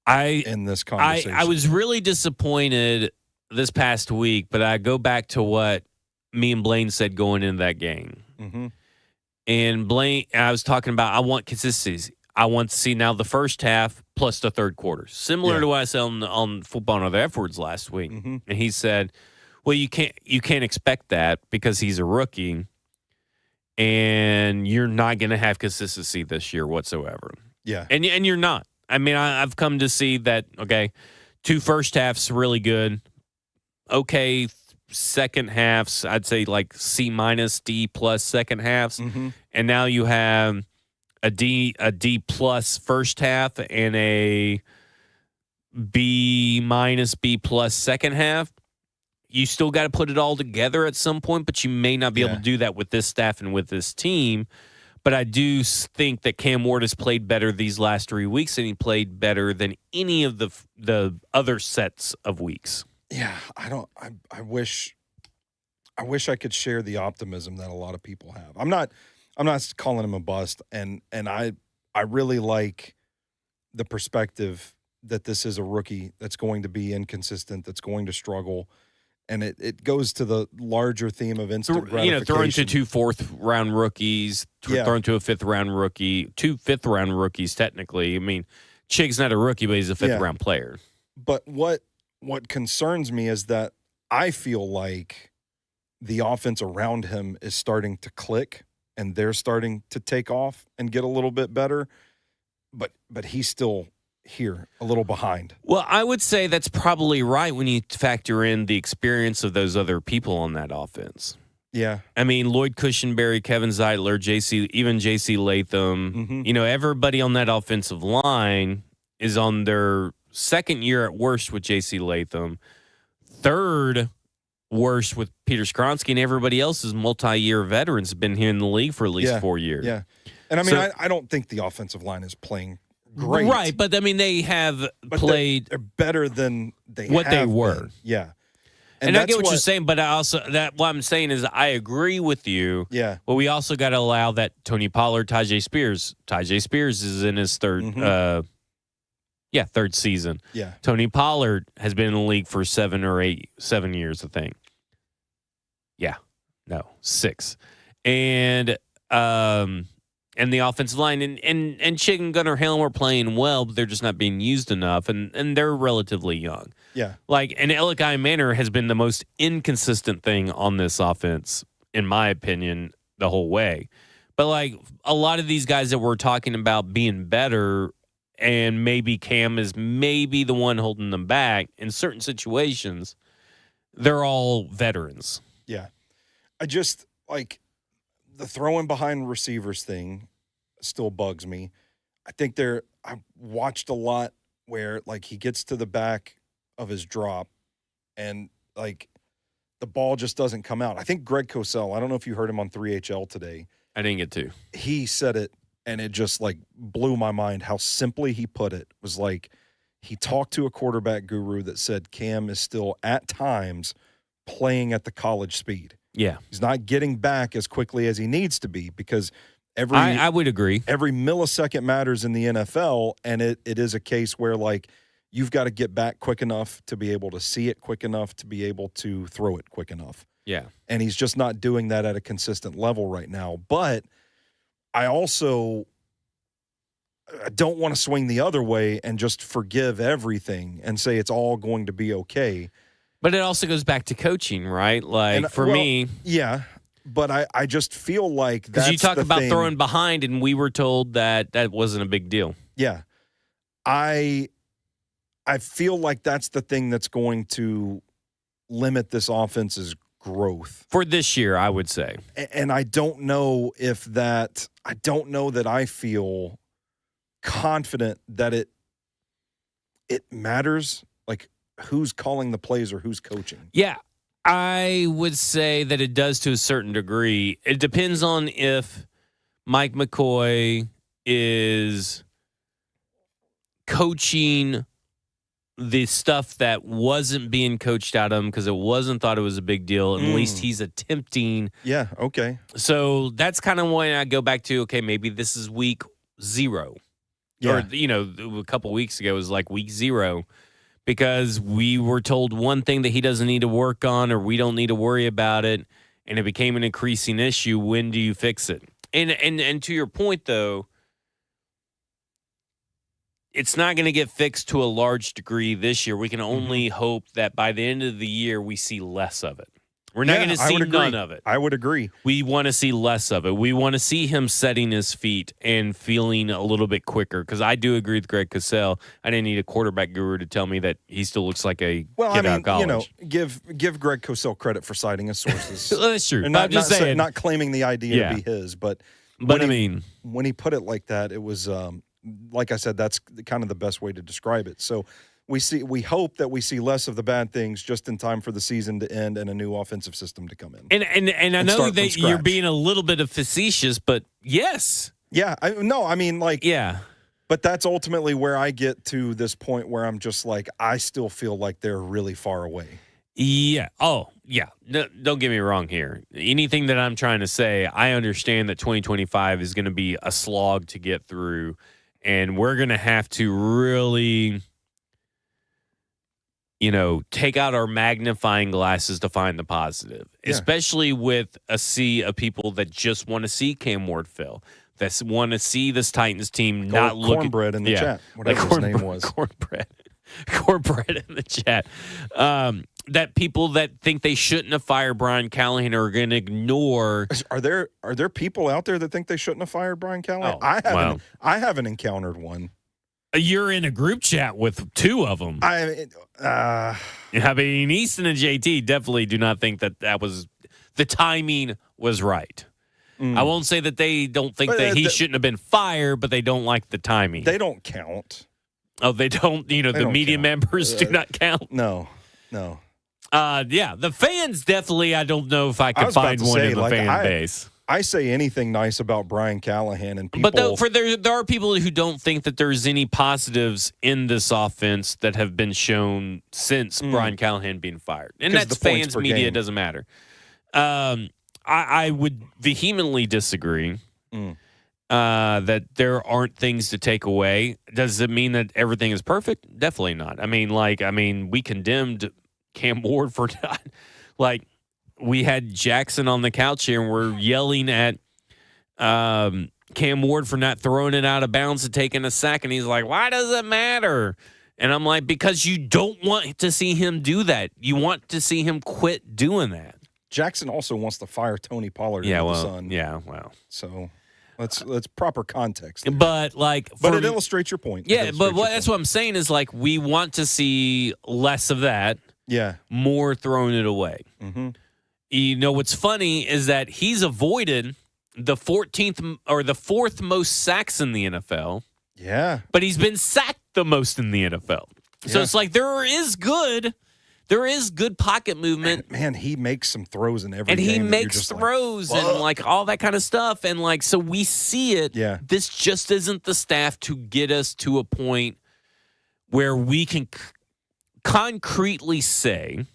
in this conversation? I was really disappointed this past week, but I go back to what me and Blaine said going into that game. Mm-hmm. And Blaine, I was talking about, I want consistency. I want to see now the first half plus the third quarter. Similar to what I said on Football and Other F Words last week. Mm-hmm. And he said, well, you can't expect that because he's a rookie and you're not going to have consistency this year whatsoever. Yeah. And you're not. I mean, I've come to see that, okay, 2 first halves really good. Okay, second halves, I'd say like C minus, D plus second halves. Mm-hmm. And now you have a D plus first half and a B minus, B plus second half. You still got to put it all together at some point, but you may not be able to do that with this staff and with this team. But I do think that Cam Ward has played better these last 3 weeks, and he played better than any of the other sets of weeks. Yeah, I wish I could share the optimism that a lot of people have. I'm not calling him a bust, and I really like the perspective that this is a rookie that's going to be inconsistent, that's going to struggle. And it goes to the larger theme of instant gratification. Throwing to 2 4th-round rookies, throwing to a 5th-round rookie, 2 5th-round rookies technically. I mean, Chig's not a rookie, but he's a 5th-round player. But what concerns me is that I feel like the offense around him is starting to click, and they're starting to take off and get a little bit better. But he's still here a little behind. Well, I would say that's probably right when you factor in the experience of those other people on that offense. Yeah. I mean, Lloyd Cushenberry, Kevin Zeitler, J.C. Latham, Mm-hmm. Everybody on that offensive line is on their second year at worst with J.C. Latham, third worst with Peter Skronsky, and everybody else is multi-year veterans, have been here in the league for at least 4 years. Yeah. And I mean, I don't think the offensive line is playing great. Right, but I mean, they have played. They're better than what they were. Been. Yeah. And I get what you're saying, but what I'm saying is I agree with you. Yeah. But we also got to allow that Tony Pollard, Tyjae Spears is in his third season. Yeah. Tony Pollard has been in the league for 7 years, I think. Yeah. No, 6. And the offensive line and Chig and Gunnar Helm are playing well, but they're just not being used enough, and they're relatively young. Yeah. And Elikai Manor has been the most inconsistent thing on this offense, in my opinion, the whole way. But a lot of these guys that we're talking about being better, and maybe Cam is maybe the one holding them back in certain situations, they're all veterans. Yeah. I just the throwing behind receivers thing still bugs me. I think I watched a lot where he gets to the back of his drop and the ball just doesn't come out. I think Greg Cosell, I don't know if you heard him on 3HL today. I didn't get to. He said it, and it just like blew my mind how simply he put it. It was like he talked to a quarterback guru that said Cam is still at times playing at the college speed. Yeah. He's not getting back as quickly as he needs to be because I would agree. Every millisecond matters in the NFL, and it is a case where, like, you've got to get back quick enough to be able to see it quick enough to be able to throw it quick enough. Yeah. And he's just not doing that at a consistent level right now. But I also don't want to swing the other way and just forgive everything and say it's all going to be okay. But it also goes back to coaching, right? Like, me. Yeah. But I just feel like that's because you talk about thing. Throwing behind, and we were told that wasn't a big deal. Yeah. I feel like that's the thing that's going to limit this offense's growth. For this year, I would say. And I don't know that I feel confident that it matters, like who's calling the plays or who's coaching. Yeah. I would say that it does to a certain degree. It depends on if Mike McCoy is coaching the stuff that wasn't being coached out of him because it wasn't thought it was a big deal. At least he's attempting. Yeah, okay. So that's kind of when I go back to, okay, maybe this is week 0. Yeah. Or, a couple weeks ago it was like week 0. Because we were told one thing that he doesn't need to work on or we don't need to worry about it, and it became an increasing issue. When do you fix it? And to your point, though, it's not going to get fixed to a large degree this year. We can only hope that by the end of the year we see less of it. We're not going to see none of it. I would agree. We want to see less of it. We want to see him setting his feet and feeling a little bit quicker. Because I do agree with Greg Cosell. I didn't need a quarterback guru to tell me that he still looks like a kid out of college. Give Greg Cosell credit for citing his sources. That's true. And I'm just saying, not claiming the idea to be his, but when he put it like that, it was like I said, that's kind of the best way to describe it. So. We hope that we see less of the bad things just in time for the season to end and a new offensive system to come in. And I know that you're being a little bit of facetious, but yes. Yeah. But that's ultimately where I get to this point where I'm just like, I still feel like they're really far away. Yeah. Oh, yeah. No, don't get me wrong here. Anything that I'm trying to say, I understand that 2025 is going to be a slog to get through, and we're going to have to really take out our magnifying glasses to find the positive, especially with a sea of people that just want to see Cam Ward fail, that want to see this Titans team not look cornbread in the chat, whatever his name was. Cornbread in the chat. That people that think they shouldn't have fired Brian Callahan are going to ignore. Are there people out there that think they shouldn't have fired Brian Callahan? Oh, I haven't encountered one. You're in a group chat with 2 of them. Easton and JT definitely do not think that was the timing was right. I won't say that they don't think that he shouldn't have been fired, but they don't like the timing. They don't count. Oh, they don't. The media count. Members do not count. No. The fans definitely. I don't know if I could find one in the fan base. I say anything nice about Brian Callahan and people. But there are people who don't think that there's any positives in this offense that have been shown since Brian Callahan being fired. And that's fans, media, it doesn't matter. I would vehemently disagree that there aren't things to take away. Does it mean that everything is perfect? Definitely not. I mean, we condemned Cam Ward for not, we had Jackson on the couch here, and we're yelling at Cam Ward for not throwing it out of bounds and taking a sack, and he's like, why does it matter? And I'm like, because you don't want to see him do that. You want to see him quit doing that. Jackson also wants to fire Tony Pollard. So let's proper context there. But it illustrates your point. Yeah, that's what I'm saying is we want to see less of that. Yeah, more throwing it away. Mm-hmm. What's funny is that he's avoided the 14th or the 4th most sacks in the NFL. Yeah. But he's been sacked the most in the NFL. So it's there is good there is good pocket movement. Man, he makes some throws in every and game. he makes throws and like all that kind of stuff. And like, so we see it. Yeah. This just isn't the staff to get us to a point where we can concretely say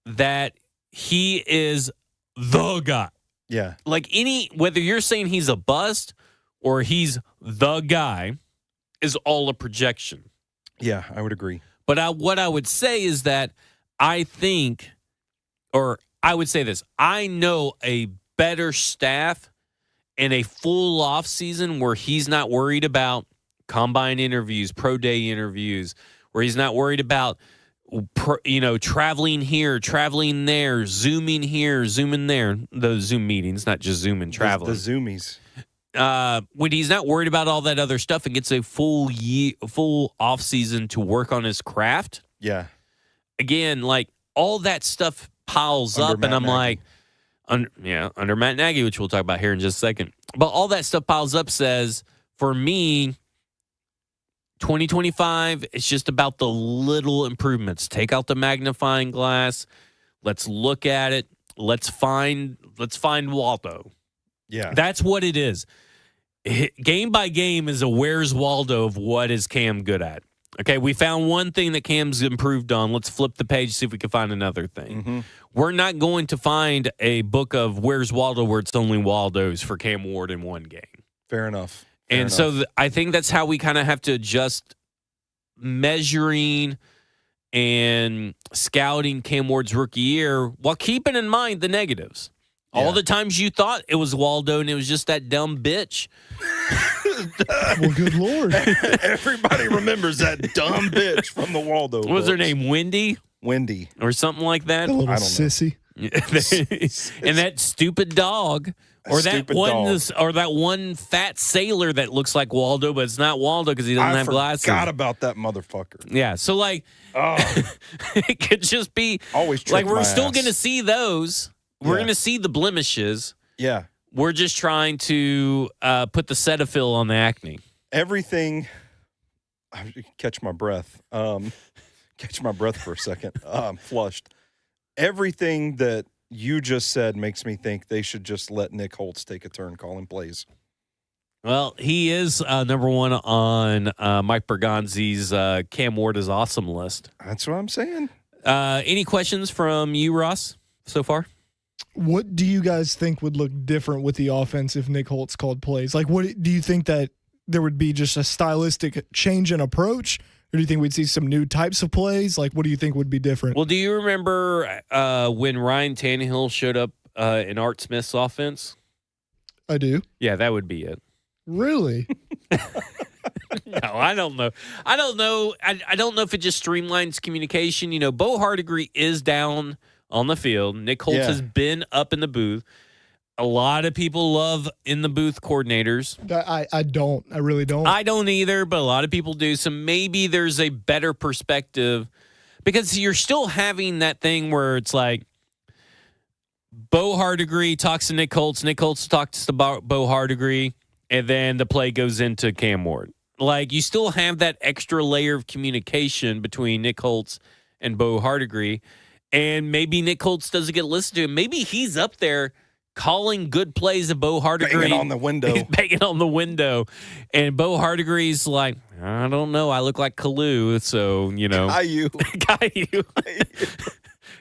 that he is the guy. Yeah. Like whether you're saying he's a bust or he's the guy is all a projection. Yeah, I would agree. But what I would say is that I think, or I would say this, I know a better staff and a full off season where he's not worried about combine interviews, pro day interviews, where he's not worried about, traveling here, traveling there, zooming here, zooming there. Those Zoom meetings, not just zooming, traveling. The Zoomies. When he's not worried about all that other stuff and gets a full off season to work on his craft. Yeah. Again, like all that stuff piles up, and I'm like, under Matt Nagy, which we'll talk about here in just a second. But all that stuff piles up says, for me, 2025, it's just about the little improvements. Take out the magnifying glass. Let's look at it. Let's find Waldo. Yeah. That's what it is. Game by game is a where's Waldo of what is Cam good at. Okay, we found one thing that Cam's improved on. Let's flip the page, see if we can find another thing. We're not going to find a book of where's Waldo where it's only Waldo's for Cam Ward in one game. Fair enough. So I think that's how we kind of have to adjust measuring and scouting Cam Ward's rookie year while keeping in mind the negatives. All the times you thought it was Waldo and it was just that dumb bitch. Well, good Lord. Everybody remembers that dumb bitch from the Waldo What was her books. name? Wendy? Or something like that? A little I don't know. sissy. And that stupid dog. Or that one fat sailor that looks like Waldo, but it's not Waldo because he doesn't have glasses. I forgot about that motherfucker. Yeah, so like, it could just be Always like we're my still ass. going to see those. We're Yeah. going to see the blemishes. Yeah. We're just trying to put the Cetaphil on the acne. Everything. Catch my breath. Catch my breath for a second. I'm flushed. Everything that you just said makes me think they should just let Nick Holtz take a turn calling plays. Well, he is number one on Mike Borgonzi's Cam Ward is awesome list. That's what I'm saying. Any questions from you, Ross, so far? What do you guys think would look different with the offense if Nick Holtz called plays? Like, what do you think that there would be just a stylistic change in approach? Or do you think we'd see some new types of plays? Like, what do you think would be different? Well, do you remember when Ryan Tannehill showed up in Art Smith's offense? I do. Yeah, that would be it. Really? No, I don't know. I don't know if it just streamlines communication. You know, Bo Hardigree is down on the field. Nick Holtz has been up in the booth. A lot of people love in the booth coordinators. I don't. I really don't. I don't either, but a lot of people do. So maybe there's a better perspective because you're still having that thing where it's like Bo Hardigree talks to Nick Holtz. Nick Holtz talks to Bo Hardigree, and then the play goes into Cam Ward. Like, you still have that extra layer of communication between Nick Holtz and Bo Hardigree, and maybe Nick Holtz doesn't get listened to. Maybe he's up there calling good plays of Bo Hardigree. Banging on the window. He's banging on the window. And Bo Hardegree's like, I don't know. I look like Kalu, so, you know.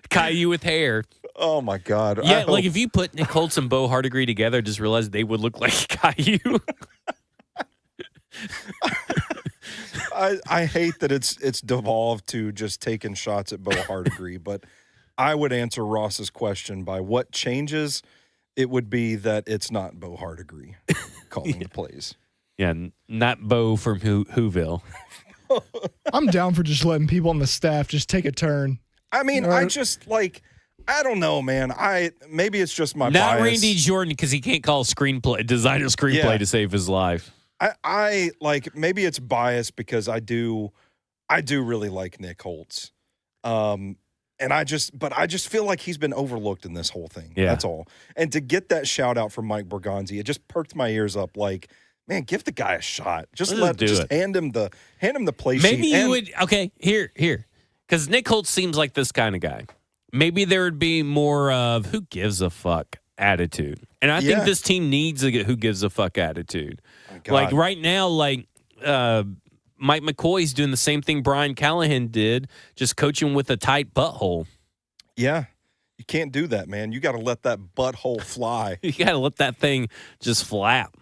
Caillou with hair. Oh, my God. Yeah, like if you put Nick Holtz and Bo Hardigree together, just realize they would look like Caillou. I hate that it's devolved to just taking shots at Bo Hardigree, but I would answer Ross's question by what changes. It would be that it's not Bo Hardigree calling the plays. Yeah, not Bo from Whoville. I'm down for just letting people on the staff just take a turn. I mean, I just like, I don't know, man. Maybe it's just my not bias. Randy Jordan because he can't call design a screenplay to save his life. I like, maybe it's bias because I do really like Nick Holtz. And I just feel like he's been overlooked in this whole thing. Yeah. That's all. And to get that shout out from Mike Borgonzi, it just perked my ears up. Like, man, give the guy a shot. Just hand him the play sheet. Maybe you would. Okay, here. Because Nick Holtz seems like this kind of guy. Maybe there would be more of who gives a fuck attitude. And I think this team needs a who gives a fuck attitude. Like right now, like Mike McCoy's doing the same thing Brian Callahan did, just coaching with a tight butthole. Yeah. You can't do that, man. You got to let that butthole fly. You got to let that thing just flap.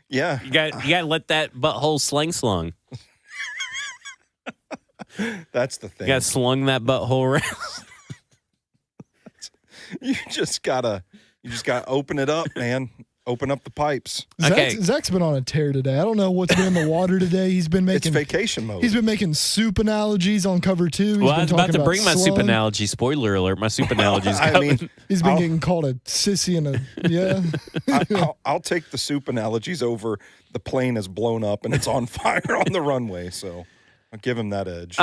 Yeah. You got to let that butthole slung. That's the thing. You got to slung that butthole around. You just gotta open it up, man. Open up the pipes. Zach's been on a tear today. I don't know what's been in the water today. He's been making it's vacation mode. He's been making soup analogies on cover 2. Well, I was about to bring my soup analogy. Spoiler alert: my soup analogy's coming. He's been getting called a sissy and I'll take the soup analogies over the plane is blown up and it's on fire on the runway. So I'll give him that edge.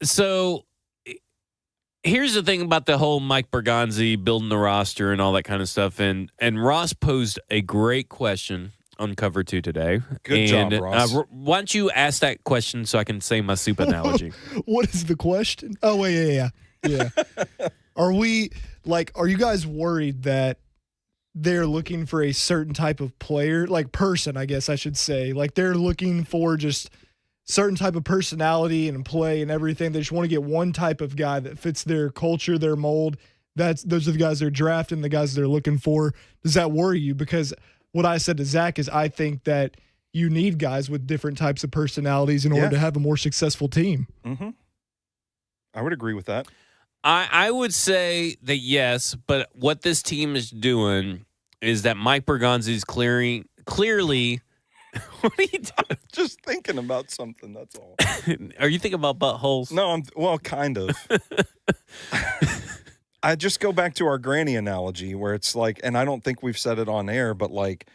So here's the thing about the whole Mike Borgonzi building the roster and all that kind of stuff. And Ross posed a great question on cover 2 today. Good job, Ross. Why don't you ask that question so I can say my soup analogy? What is the question? Oh, wait, yeah. Are you guys worried that they're looking for a certain type of player, like person, I guess I should say? Like they're looking for just certain type of personality and play and everything. They just want to get one type of guy that fits their culture, their mold. Those are the guys they're drafting, the guys they're looking for. Does that worry you? Because what I said to Zach is I think that you need guys with different types of personalities in order to have a more successful team. Mm-hmm. I would agree with that. I would say that yes, but what this team is doing is that Mike Borgonzi is clearly what are you talking? Just thinking about something, that's all. Are you thinking about buttholes? No, kind of. I just go back to our granny analogy where it's like, and I don't think we've said it on air, but like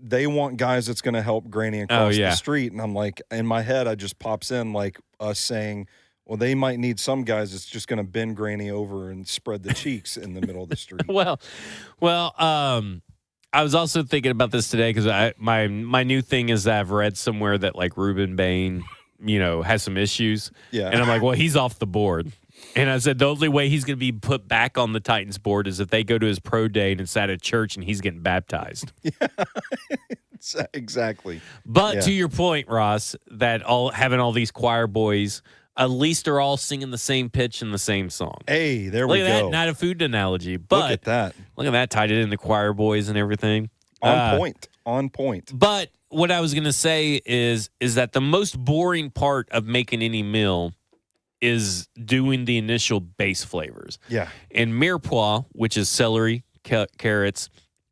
they want guys that's going to help granny across the street. And I'm like, in my head, I just pops in like us saying, well, they might need some guys that's just going to bend granny over and spread the cheeks in the middle of the street. Well, I was also thinking about this today because my new thing is that I've read somewhere that like Ruben Bain, has some issues. Yeah. And I'm like, well, he's off the board. And I said the only way he's going to be put back on the Titans board is if they go to his pro day and it's at a church and he's getting baptized. Yeah, exactly. But to your point, Ross, that having all these choir boys, at least they're all singing the same pitch and the same song. Hey, there we go. Look at that, not a food analogy, but look at that. Look at that, tied it in the choir boys and everything. On point. But what I was going to say is that the most boring part of making any meal is doing the initial base flavors. Yeah. And mirepoix, which is celery, carrots,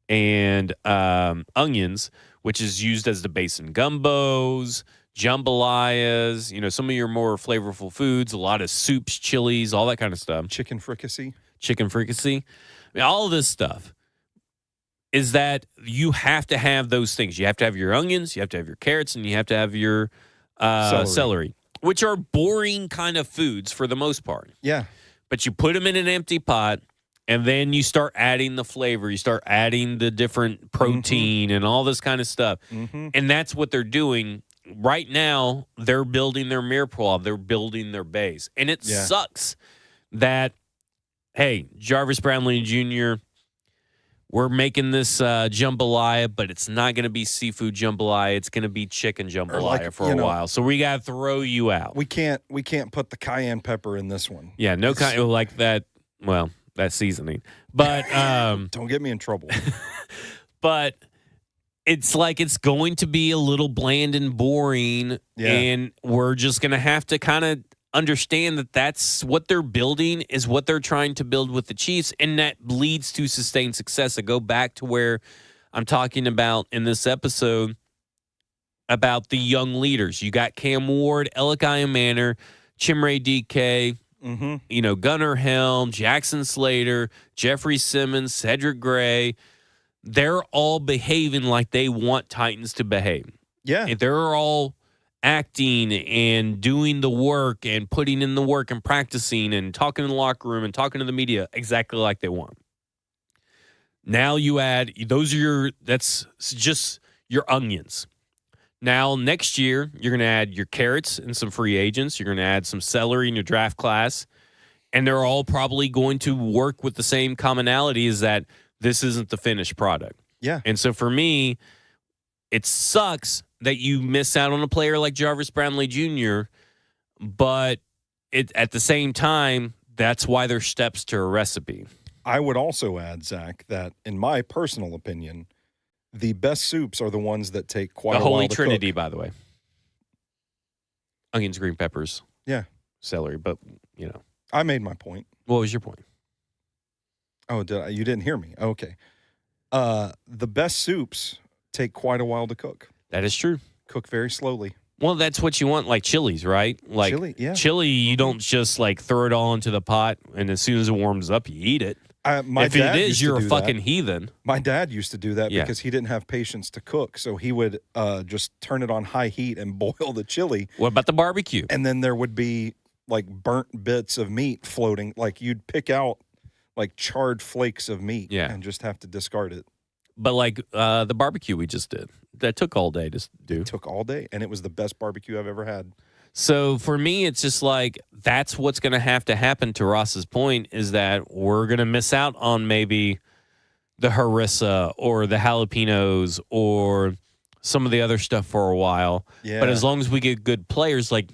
and onions, which is used as the base in gumbos, jambalayas, some of your more flavorful foods, a lot of soups, chilies, all that kind of stuff. Chicken fricassee. I mean, all of this stuff is that you have to have those things. You have to have your onions, you have to have your carrots, and you have to have your celery, which are boring kind of foods for the most part. Yeah. But you put them in an empty pot, and then you start adding the flavor. You start adding the different protein and all this kind of stuff. Mm-hmm. And that's what they're doing. Right now, they're building their mirepoix. They're building their base. And it sucks that, hey, Jarvis Brownlee Jr., we're making this jambalaya, but it's not going to be seafood jambalaya. It's going to be chicken jambalaya for a while. So we got to throw you out. We can't put the cayenne pepper in this one. Yeah, no cayenne like that. Well, that seasoning. But don't get me in trouble. But it's like it's going to be a little bland and boring, and we're just going to have to kind of understand that that's what they're building is what they're trying to build with the Chiefs, and that leads to sustained success. I go back to where I'm talking about in this episode about the young leaders. You got Cam Ward, Elikiah Manor, Chimere DK, Gunnar Helm, Jackson Slater, Jeffrey Simmons, Cedric Gray. They're all behaving like they want Titans to behave. Yeah. They're all acting and doing the work and putting in the work and practicing and talking in the locker room and talking to the media exactly like they want. Now you add, that's just your onions. Now, next year, you're going to add your carrots and some free agents. You're going to add some celery in your draft class. And they're all probably going to work with the same commonality is that this isn't the finished product. Yeah. And so for me, it sucks that you miss out on a player like Jarvis Brownlee Jr., but at the same time, that's why there's steps to a recipe. I would also add, Zach, that in my personal opinion, the best soups are the ones that take quite a while to Holy Trinity, cook. by the way. Onions, green peppers. Yeah. Celery, but, I made my point. What was your point? Oh, you didn't hear me? Okay. The best soups take quite a while to cook. That is true. Cook very slowly. Well, that's what you want, like chilies, right? Like Chili, yeah. Chili, you don't just like throw it all into the pot, and as soon as it warms up, you eat it. If it is, you're a fucking heathen. My dad used to do that Yeah. because he didn't have patience to cook, so he would just turn it on high heat and boil the chili. What about the barbecue? And then there would be like burnt bits of meat floating. Like you'd pick out like charred flakes of meat and just have to discard it. But like the barbecue we just did, that took all day to do. It took all day, and it was the best barbecue I've ever had. So for me, it's just like that's what's going to happen to Ross's point is that we're going to miss out on maybe the harissa or the jalapenos or some of the other stuff for a while. Yeah. But as long as we get good players, like,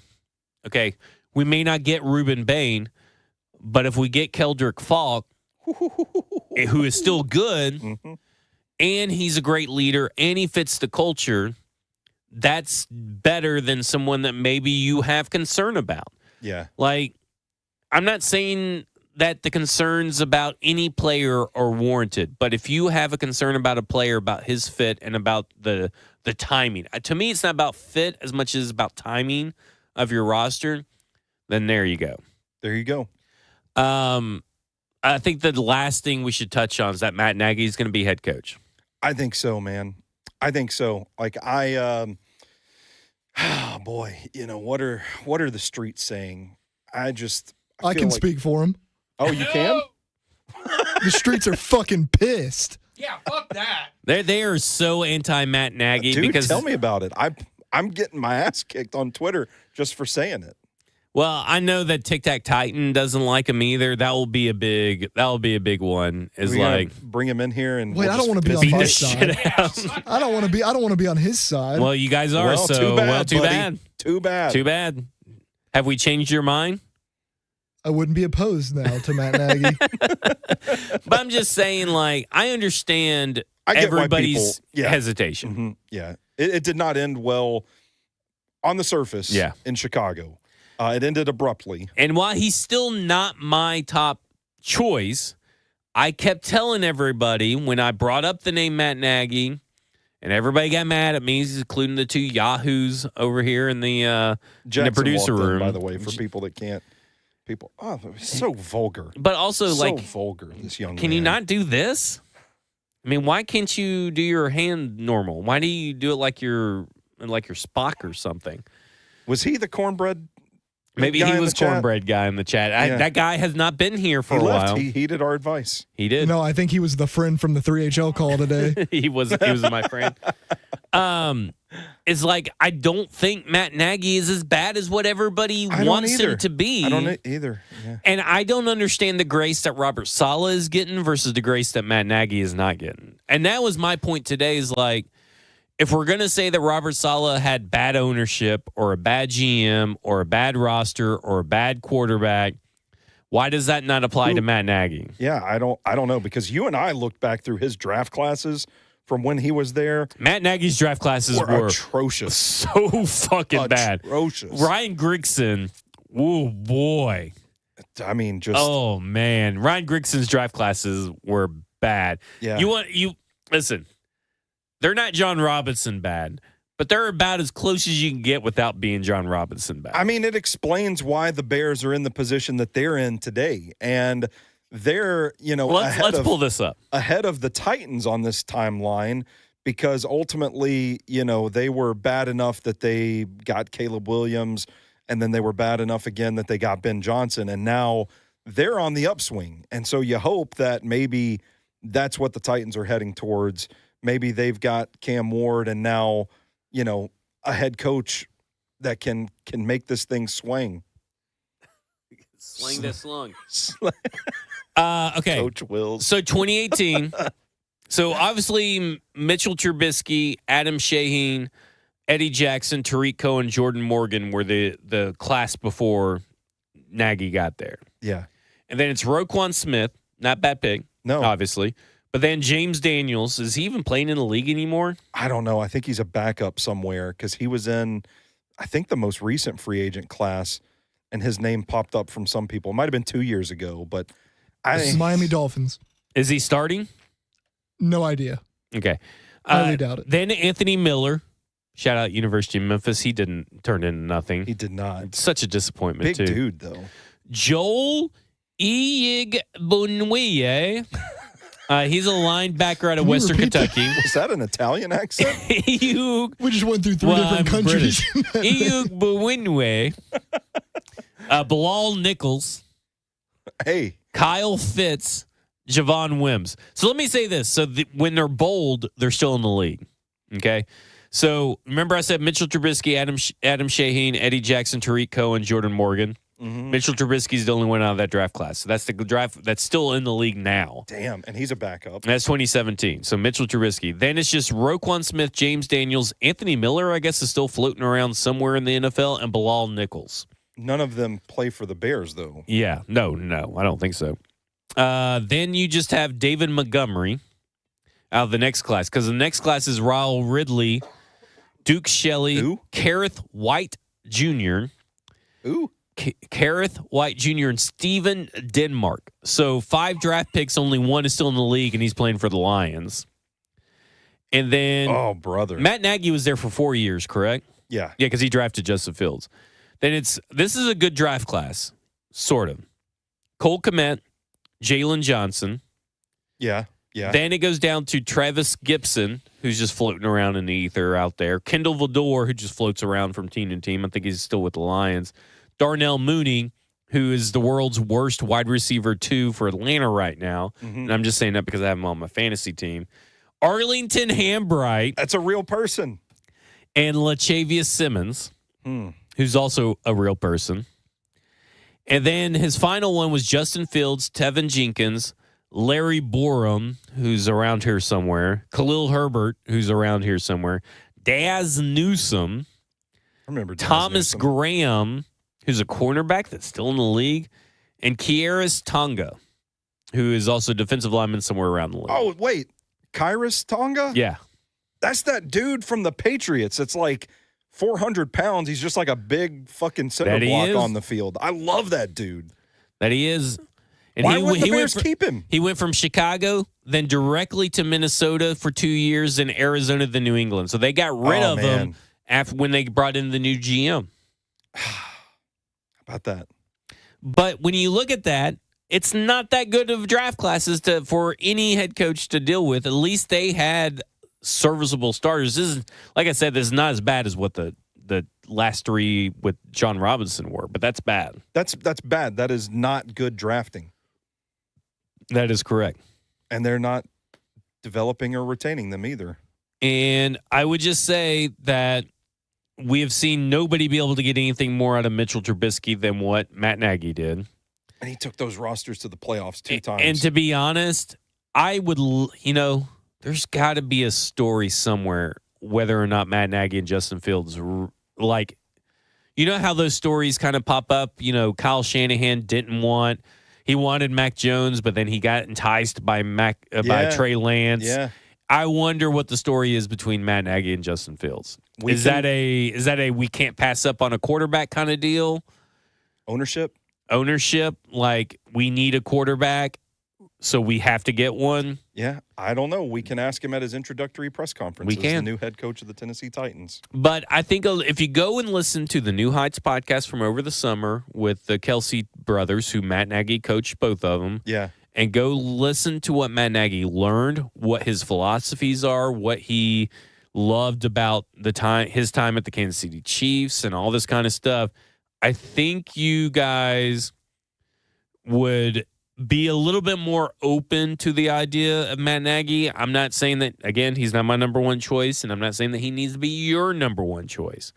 okay, we may not get Ruben Bain, but if we get Keldrick Falk, who is still good, and he's a great leader, and he fits the culture, that's better than someone that maybe you have concern about. Yeah. Like, I'm not saying that the concerns about any player are warranted, but if you have a concern about a player, about his fit, and about the timing, to me, it's not about fit as much as about timing of your roster, then there you go. There you go. I think the last thing we should touch on is that Matt Nagy is going to be head coach. I think so, man. I think so. Like oh boy, what are the streets saying? I can speak for him. Oh, you can? The streets are fucking pissed. Yeah, fuck that. They are so anti Matt Nagy Dude, because tell me about it. I'm getting my ass kicked on Twitter just for saying it. Well, I know that Tic Tac Titan doesn't like him either. That will be a big one. Is like bring him in here and wait. I don't want to be on beat the his side. shit out. I don't want to be on his side. Well, you guys are. Well, so too bad, too buddy. bad. Too bad. Too bad. Have we changed your mind? I wouldn't be opposed now to Matt Nagy. But I'm just saying, like, I understand I get why everybody's people- yeah. hesitation. Mm-hmm. Yeah, it did not end well on the surface. Yeah. In Chicago, it ended abruptly. And while he's still not my top choice, I kept telling everybody when I brought up the name Matt Nagy, and everybody got mad at me, including the two yahoos over here in the producer walked in, room. by the way, for people that can't. So vulgar. But also, so like, vulgar. This young can man. you not do this? I mean, why can't you do your hand normal? Why do you do it like you're Spock or something? Was he the cornbread? Maybe guy he in was the chat? cornbread guy in the chat. Yeah. That guy has not been here for He a left. while. He heeded our advice. He did. No, I think he was the friend from the 3HL call today. he was my friend. It's like I don't think Matt Nagy is as bad as what everybody wants him to be. I don't either. Yeah. And I don't understand the grace that Robert Saleh is getting versus the grace that Matt Nagy is not getting. And that was my point today is like, if we're going to say that Robert Saleh had bad ownership or a bad GM or a bad roster or a bad quarterback, why does that not apply to Matt Nagy? Yeah, I don't know, because you and I looked back through his draft classes from when he was there. Matt Nagy's draft classes were atrocious. So fucking bad. Atrocious. Ryan Grigson, oh boy. I mean, just oh man, Ryan Grigson's draft classes were bad. Yeah. You listen. They're not John Robinson bad, but they're about as close as you can get without being John Robinson bad. I mean, it explains why the Bears are in the position that they're in today, and they're let's pull this up ahead of the Titans on this timeline, because ultimately, they were bad enough that they got Caleb Williams, and then they were bad enough again that they got Ben Johnson, and now they're on the upswing. And so you hope that maybe that's what the Titans are heading towards. Maybe they've got Cam Ward, and now, a head coach that can make this thing swing. Sling that slung. Okay. Coach Wills. So 2018. So obviously Mitchell Trubisky, Adam Shaheen, Eddie Jackson, Tariq Cohen, Jordan Morgan were the class before Nagy got there. Yeah. And then it's Roquan Smith, not bad pick. No. Obviously. But then James Daniels, is he even playing in the league anymore? I don't know. I think he's a backup somewhere because he was in, I think, the most recent free agent class, and his name popped up from some people. It might have been 2 years ago, but Miami Dolphins. Is he starting? No idea. Okay. Highly doubt it. Then Anthony Miller, shout out University of Memphis. He didn't turn into nothing. He did not. Such a disappointment, Big too. dude, though. Joel Iyegbunwiye. He's a linebacker out of Western Kentucky. Was that an Italian accent? We just went through three different countries. Iyegbunwiye. Bilal Nichols. Hey. Kyle Fitz. Javon Wims. So let me say this. So when they're bold, they're still in the league. Okay? So remember I said Mitchell Trubisky, Adam Shaheen, Eddie Jackson, Tariq Cohen, Jordan Morgan. Mm-hmm. Mitchell Trubisky's the only one out of that draft class. So that's the draft that's still in the league now. Damn, and he's a backup. That's 2017. So Mitchell Trubisky. Then it's just Roquan Smith, James Daniels, Anthony Miller, I guess, is still floating around somewhere in the NFL, and Bilal Nichols. None of them play for the Bears, though. Yeah. No, I don't think so. Then you just have David Montgomery out of the next class, because the next class is Raul Ridley, Duke Shelley, Kareth White Jr., Kareth White Jr., and Steven Denmark. So 5 draft picks, only one is still in the league, and he's playing for the Lions. And then Matt Nagy was there for 4 years, correct? Yeah. Yeah, because he drafted Justin Fields. Then this is a good draft class, sort of. Cole Kmet, Jalen Johnson. Yeah. Then it goes down to Travis Gibson, who's just floating around in the ether out there. Kendall Vildor, who just floats around from team to team. I think he's still with the Lions. Darnell Mooney, who is the world's worst wide receiver 2 for Atlanta right now. Mm-hmm. And I'm just saying that because I have him on my fantasy team. Arlington Hambright. That's a real person. And Lachavious Simmons, who's also a real person. And then his final one was Justin Fields, Tevin Jenkins, Larry Borum, who's around here somewhere, Khalil Herbert, who's around here somewhere, Daz Newsome, Thomas Graham, who's a cornerback that's still in the league, and Kieris Tonga, who is also a defensive lineman somewhere around the league. Oh, wait. Kairis Tonga? Yeah. That's that dude from the Patriots. It's like 400 pounds. He's just like a big fucking center block on the field. I love that dude. That he is. And Why would the Bears keep him? He went from Chicago, then directly to Minnesota for 2 years, and Arizona, then New England. So they got rid of him when they brought in the new GM. How about that? But when you look at that, it's not that good of draft classes for any head coach to deal with. At least they had serviceable starters. This is, like I said, this is not as bad as what the last 3 with John Robinson were, but that's bad. That's bad. That is not good drafting. That is correct. And they're not developing or retaining them either. And I would just say that we have seen nobody be able to get anything more out of Mitchell Trubisky than what Matt Nagy did. And he took those rosters to the playoffs 2 times. And to be honest, I would, there's got to be a story somewhere whether or not Matt Nagy and Justin Fields, like, you know how those stories kind of pop up? Kyle Shanahan he wanted Mac Jones, but then he got enticed by by Trey Lance. Yeah. I wonder what the story is between Matt Nagy and Justin Fields. Is that a we can't pass up on a quarterback kind of deal? Ownership, like we need a quarterback, so we have to get one. Yeah, I don't know. We can ask him at his introductory press conference. We can. The new head coach of the Tennessee Titans. But I think if you go and listen to the New Heights podcast from over the summer with the Kelsey brothers, who Matt Nagy coached both of them, and go listen to what Matt Nagy learned, what his philosophies are, what he loved about his time at the Kansas City Chiefs, and all this kind of stuff. I think you guys would be a little bit more open to the idea of Matt Nagy. I'm not saying that, again, he's not my number one choice, and I'm not saying that he needs to be your number one choice.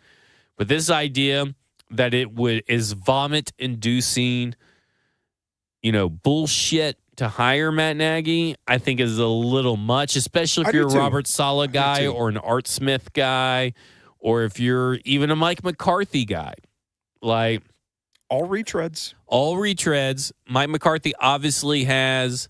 But this idea that is vomit-inducing, bullshit to hire Matt Nagy, I think is a little much, especially if you're a Robert Saleh guy or an Art Smith guy, or if you're even a Mike McCarthy guy. Like, all retreads. Mike McCarthy obviously has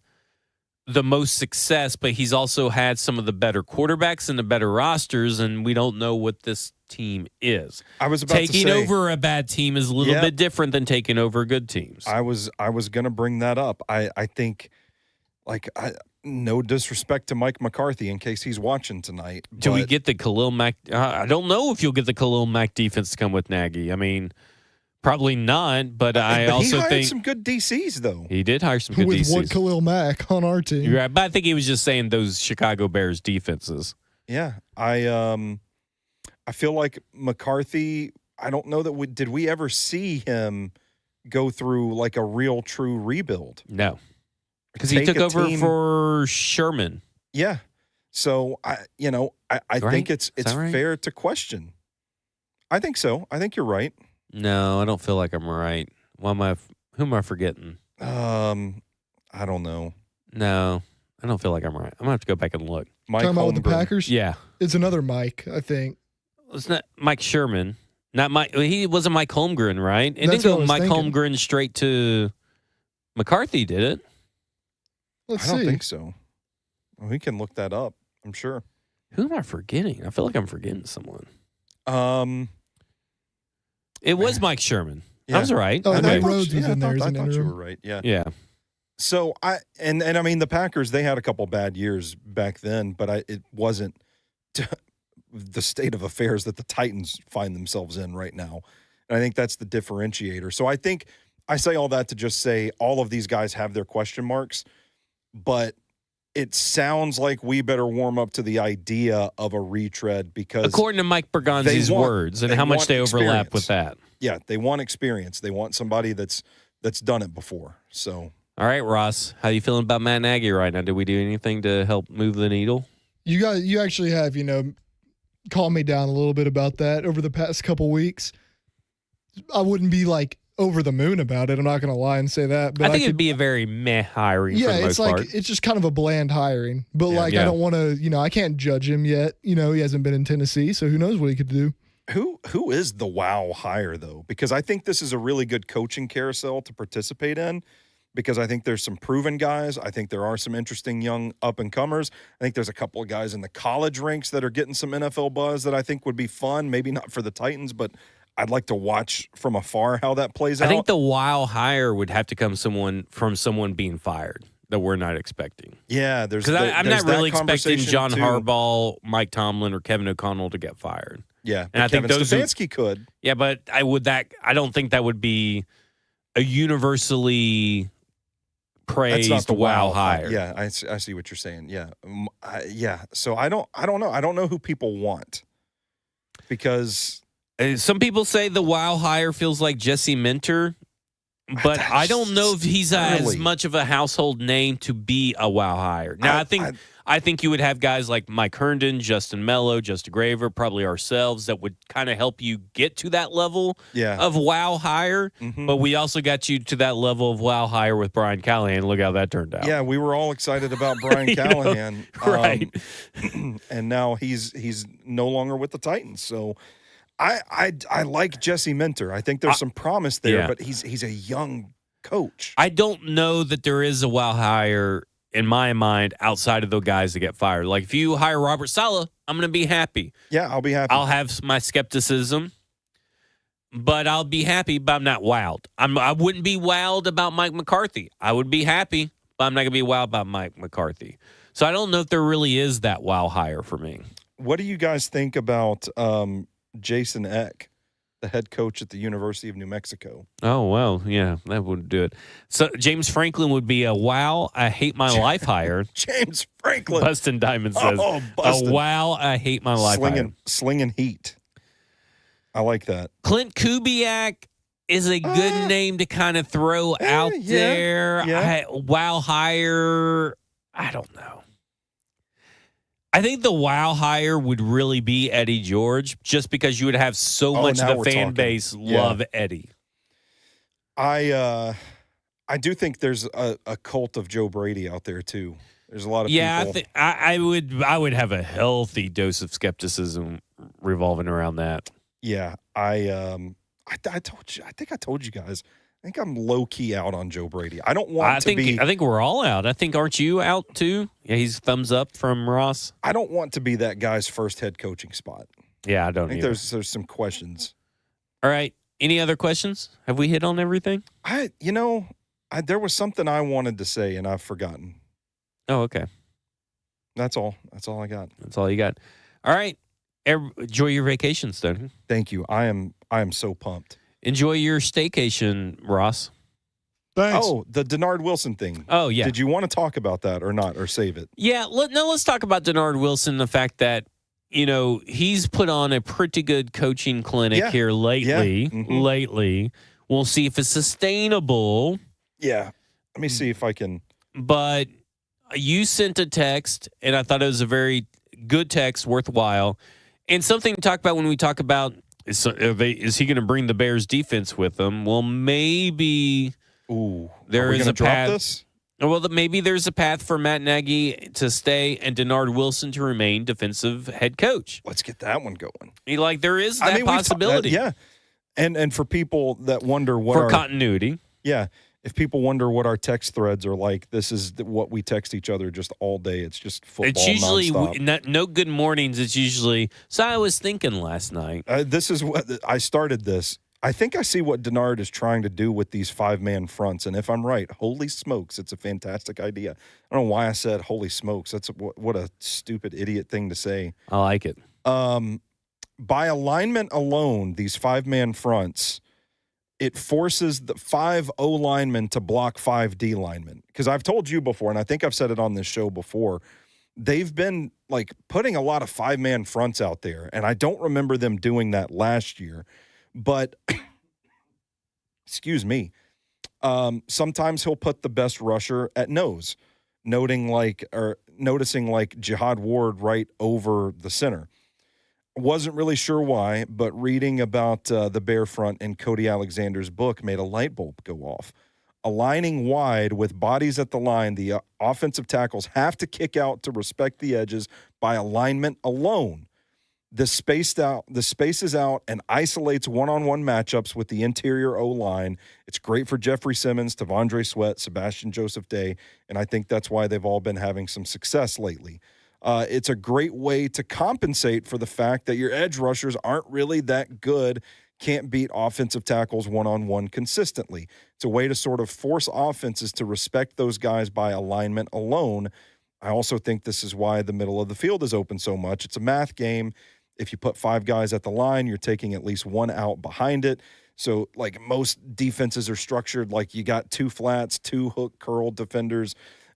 the most success, but he's also had some of the better quarterbacks and the better rosters, and we don't know what this team is. I was about taking to say, over a bad team is a little bit different than taking over good teams. I was going to bring that up. I think, no disrespect to Mike McCarthy in case he's watching tonight. Do we get the Khalil Mack? I don't know if you'll get the Khalil Mack defense to come with Nagy. I mean, probably not, but I also he think some good DCs though. He did hire some good with DCs. With Khalil Mack on our team. You're right, but I think he was just saying those Chicago Bears defenses. Yeah, I feel like McCarthy. I don't know that did we ever see him go through like a real true rebuild? No, because he took over for Sherman. Yeah, so I think it's right? fair to question. I think so. I think you're right. No, I don't feel like I'm right. Who am I forgetting? I don't know. No, I don't feel like I'm right. I'm gonna have to go back and look. Mike Talking about Holmgren. with the Packers? Yeah, it's another Mike, I think. It's not Mike Sherman. Not Mike. He wasn't Mike Holmgren, right? It That's didn't what go I was Mike thinking. Holmgren straight to McCarthy, did it? Let's I don't see. think so. We can look that up. I'm sure. Who am I forgetting? I feel like I'm forgetting someone. It was Mike Sherman. Yeah. I was right. Oh, Okay. Nate Rhodes was I in there as thought an you interim. were right. Yeah. Yeah. So I mean the Packers, they had a couple bad years back then, but it wasn't the state of affairs that the Titans find themselves in right now. And I think that's the differentiator. So I think I say all that to just say all of these guys have their question marks, but it sounds like we better warm up to the idea of a retread because according to Mike Borgonzi's words and how much they overlap experience. with that. Yeah, they want experience. They want somebody that's done it before. So all right, Ross, how you feeling about Matt Nagy right now? Did we do anything to help move the needle? You actually have, calmed me down a little bit about that over the past couple weeks. I wouldn't be like over the moon about it. I'm not going to lie and say that. But I think it'd be a very meh hiring for the most it's like part. it's just kind of a bland hiring. But I don't want to, I can't judge him yet. He hasn't been in Tennessee, so who knows what he could do. Who is the wow hire though? Because I think this is a really good coaching carousel to participate in. Because I think there's some proven guys. I think there are some interesting young up-and-comers. I think there's a couple of guys in the college ranks that are getting some NFL buzz that I think would be fun. Maybe not for the Titans, but I'd like to watch from afar how that plays out. I think the wow hire would have to come from someone being fired that we're not expecting. Yeah, because I'm not really expecting John too. Harbaugh, Mike Tomlin, or Kevin O'Connell to get fired. Yeah, and I think Kevin those Stefanski could. Yeah, but I don't think that would be a universally praised That's not the wow hire. Yeah, I see what you're saying. Yeah, So I don't know. I don't know who people want because some people say the wow hire feels like Jesse Minter, but I don't know if he's as much of a household name to be a wow hire. Now, I think you would have guys like Mike Herndon, Justin Mello, Justin Graver, probably ourselves that would kind of help you get to that level of wow hire. Mm-hmm. But we also got you to that level of wow hire with Brian Callahan. Look how that turned out. Yeah, we were all excited about Brian Callahan. Right. And now he's no longer with the Titans. So I like Jesse Minter. I think there's some promise there, but he's a young coach. I don't know that there is a wow hire in my mind outside of the guys that get fired. Like if you hire Robert Saleh, I'm going to be happy. Yeah, I'll be happy. I'll have my skepticism, but I'll be happy, but I'm not wowed. I wouldn't be wowed about Mike McCarthy. I would be happy, but I'm not going to be wowed about Mike McCarthy. So I don't know if there really is that wow hire for me. What do you guys think about Jason Eck, the head coach at the University of New Mexico? Oh, well, yeah, that would do it. So James Franklin would be a wow, I hate my life hire. James Franklin. Bustin' Diamond says, Bustin'. A wow, I hate my life hire. Slinging heat. I like that. Clint Kubiak, is a good name to kind of throw out there. Yeah. Wow hire, I don't know. I think the wow hire would really be Eddie George, just because you would have so much of the fan base love Eddie. I do think there's a cult of Joe Brady out there too. There's a lot of people. I would have a healthy dose of skepticism revolving around that. Yeah, I told you. I think I told you guys. I think I'm low key out on Joe Brady. I don't want to be. I think we're all out. I think, aren't you out too? Yeah, he's thumbs up from Ross. I don't want to be that guy's first head coaching spot. Yeah, I don't. I think there's some questions. All right. Any other questions? Have we hit on everything? There was something I wanted to say and I've forgotten. Oh, okay. That's all. That's all I got. That's all you got. All right. Enjoy your vacation, Stoney. Thank you. I am so pumped. Enjoy your staycation, Ross. Thanks. Oh, the Denard Wilson thing. Oh, yeah. Did you want to talk about that or not, or save it? Yeah. Let's talk about Denard Wilson. The fact that he's put on a pretty good coaching clinic here lately. Yeah. Mm-hmm. Lately, we'll see if it's sustainable. Yeah. Let me see if I can. But you sent a text, and I thought it was a very good text, worthwhile, and something to talk about when we talk about is he going to bring the Bears defense with him? Well, maybe. Ooh, there is a path. This? Well, maybe there's a path for Matt Nagy to stay and Denard Wilson to remain defensive head coach. Let's get that one going. There is that possibility. Yeah, and for people that wonder what for continuity. Yeah. If people wonder what our text threads are like, this is what we text each other just all day. It's just football. It's usually no good mornings. It's usually, so I was thinking last night. This is what I started this. I think I see what Denard is trying to do with these 5-man fronts. And if I'm right, holy smokes, it's a fantastic idea. I don't know why I said holy smokes. That's what a stupid idiot thing to say. I like it. By alignment alone, these 5-man fronts, it forces the 5 O linemen to block 5 D linemen. Because I've told you before, and I think I've said it on this show before, they've been putting a lot of 5-man fronts out there, and I don't remember them doing that last year. But excuse me, sometimes he'll put the best rusher at nose, noticing Jihad Ward right over the center. Wasn't really sure why, but reading about the Bear front in Cody Alexander's book made a light bulb go off. Aligning wide with bodies at the line, the offensive tackles have to kick out to respect the edges by alignment alone. The spaces out and isolates one-on-one matchups with the interior O-line. It's great for Jeffrey Simmons, Tavondre Sweat, Sebastian Joseph Day, and I think that's why they've all been having some success lately. It's a great way to compensate for the fact that your edge rushers aren't really that good, can't beat offensive tackles one-on-one consistently. It's a way to sort of force offenses to respect those guys by alignment alone. I also think this is why the middle of the field is open so much. It's a math game. If you put 5 guys at the line, you're taking at least 1 out behind it. So, most defenses are structured you got 2 flats, 2 hook curl defenders,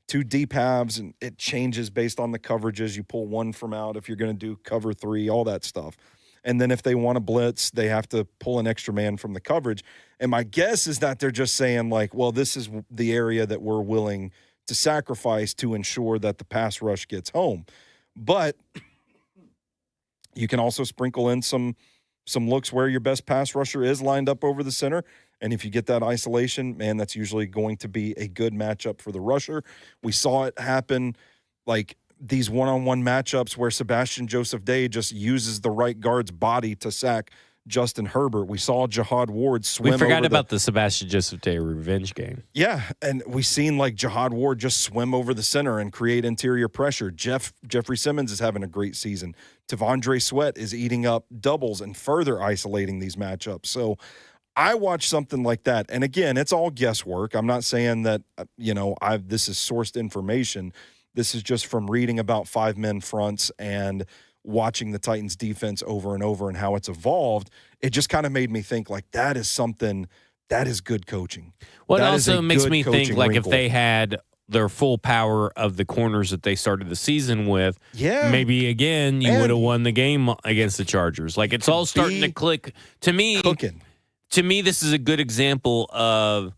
2 deep halves, and it changes based on the coverages. You pull 1 from out if you're going to do cover 3, all that stuff. And then if they want to blitz, they have to pull an extra man from the coverage. And my guess is that they're just saying, well, this is the area that we're willing to sacrifice to ensure that the pass rush gets home. But you can also sprinkle in some looks where your best pass rusher is lined up over the center. And if you get that isolation, man, that's usually going to be a good matchup for the rusher. We saw it happen these one-on-one matchups where Sebastian Joseph Day just uses the right guard's body to sack Justin Herbert. We saw Jihad Ward swim. We forgot about the Sebastian Joseph Day revenge game. Yeah, and we seen Jihad Ward just swim over the center and create interior pressure. Jeffrey Simmons is having a great season. Tavondre Sweat is eating up doubles and further isolating these matchups. So I watch something like that, and again, it's all guesswork. I'm not saying that this is sourced information. This is just from reading about 5-man fronts and watching the Titans defense over and over and how it's evolved. It just kind of made me think that is something that is good coaching. Well, it also makes me think if they had their full power of the corners that they started the season with, maybe again you would have won the game against the Chargers. It's all starting to click to me. Cooking. to me, this is a good example of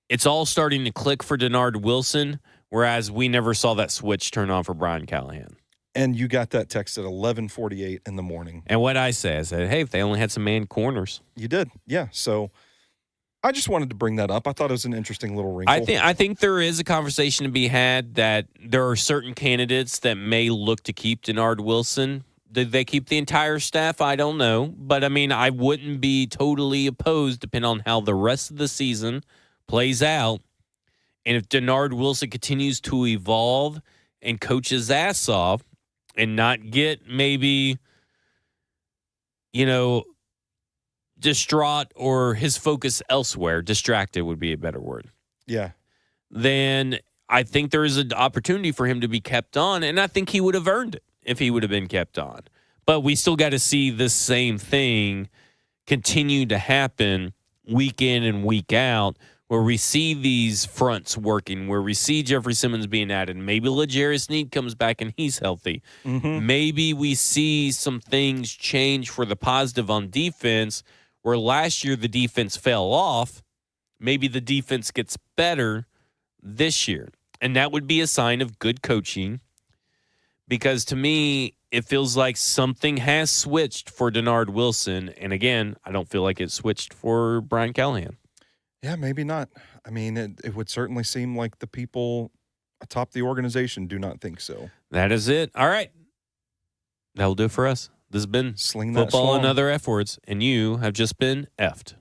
it's all starting to click for Denard Wilson, whereas we never saw that switch turn on for Brian Callahan. And you got that text at 11:48 in the morning. And what I said, hey, if they only had some man corners. You did, yeah. So I just wanted to bring that up. I thought it was an interesting little wrinkle. I think there is a conversation to be had that there are certain candidates that may look to keep Denard Wilson. Did they keep the entire staff? I don't know. But, I mean, I wouldn't be totally opposed depending on how the rest of the season plays out. And if Denard Wilson continues to evolve and coach his ass off and not get maybe, distraught or his focus elsewhere, distracted would be a better word. Yeah. Then I think there is an opportunity for him to be kept on, and I think he would have earned it if he would have been kept on. But we still got to see this same thing continue to happen week in and week out, where we see these fronts working, where we see Jeffrey Simmons being added. Maybe L'Jarius Sneed comes back and he's healthy. Mm-hmm. Maybe we see some things change for the positive on defense, where last year the defense fell off. Maybe the defense gets better this year. And that would be a sign of good coaching, because to me, it feels like something has switched for Denard Wilson. And again, I don't feel like it switched for Brian Callahan. Yeah, maybe not. I mean, it would certainly seem like the people atop the organization do not think so. That is it. All right. That'll do it for us. This has been Sling that Football schlong. and Other F Words, and you have just been effed.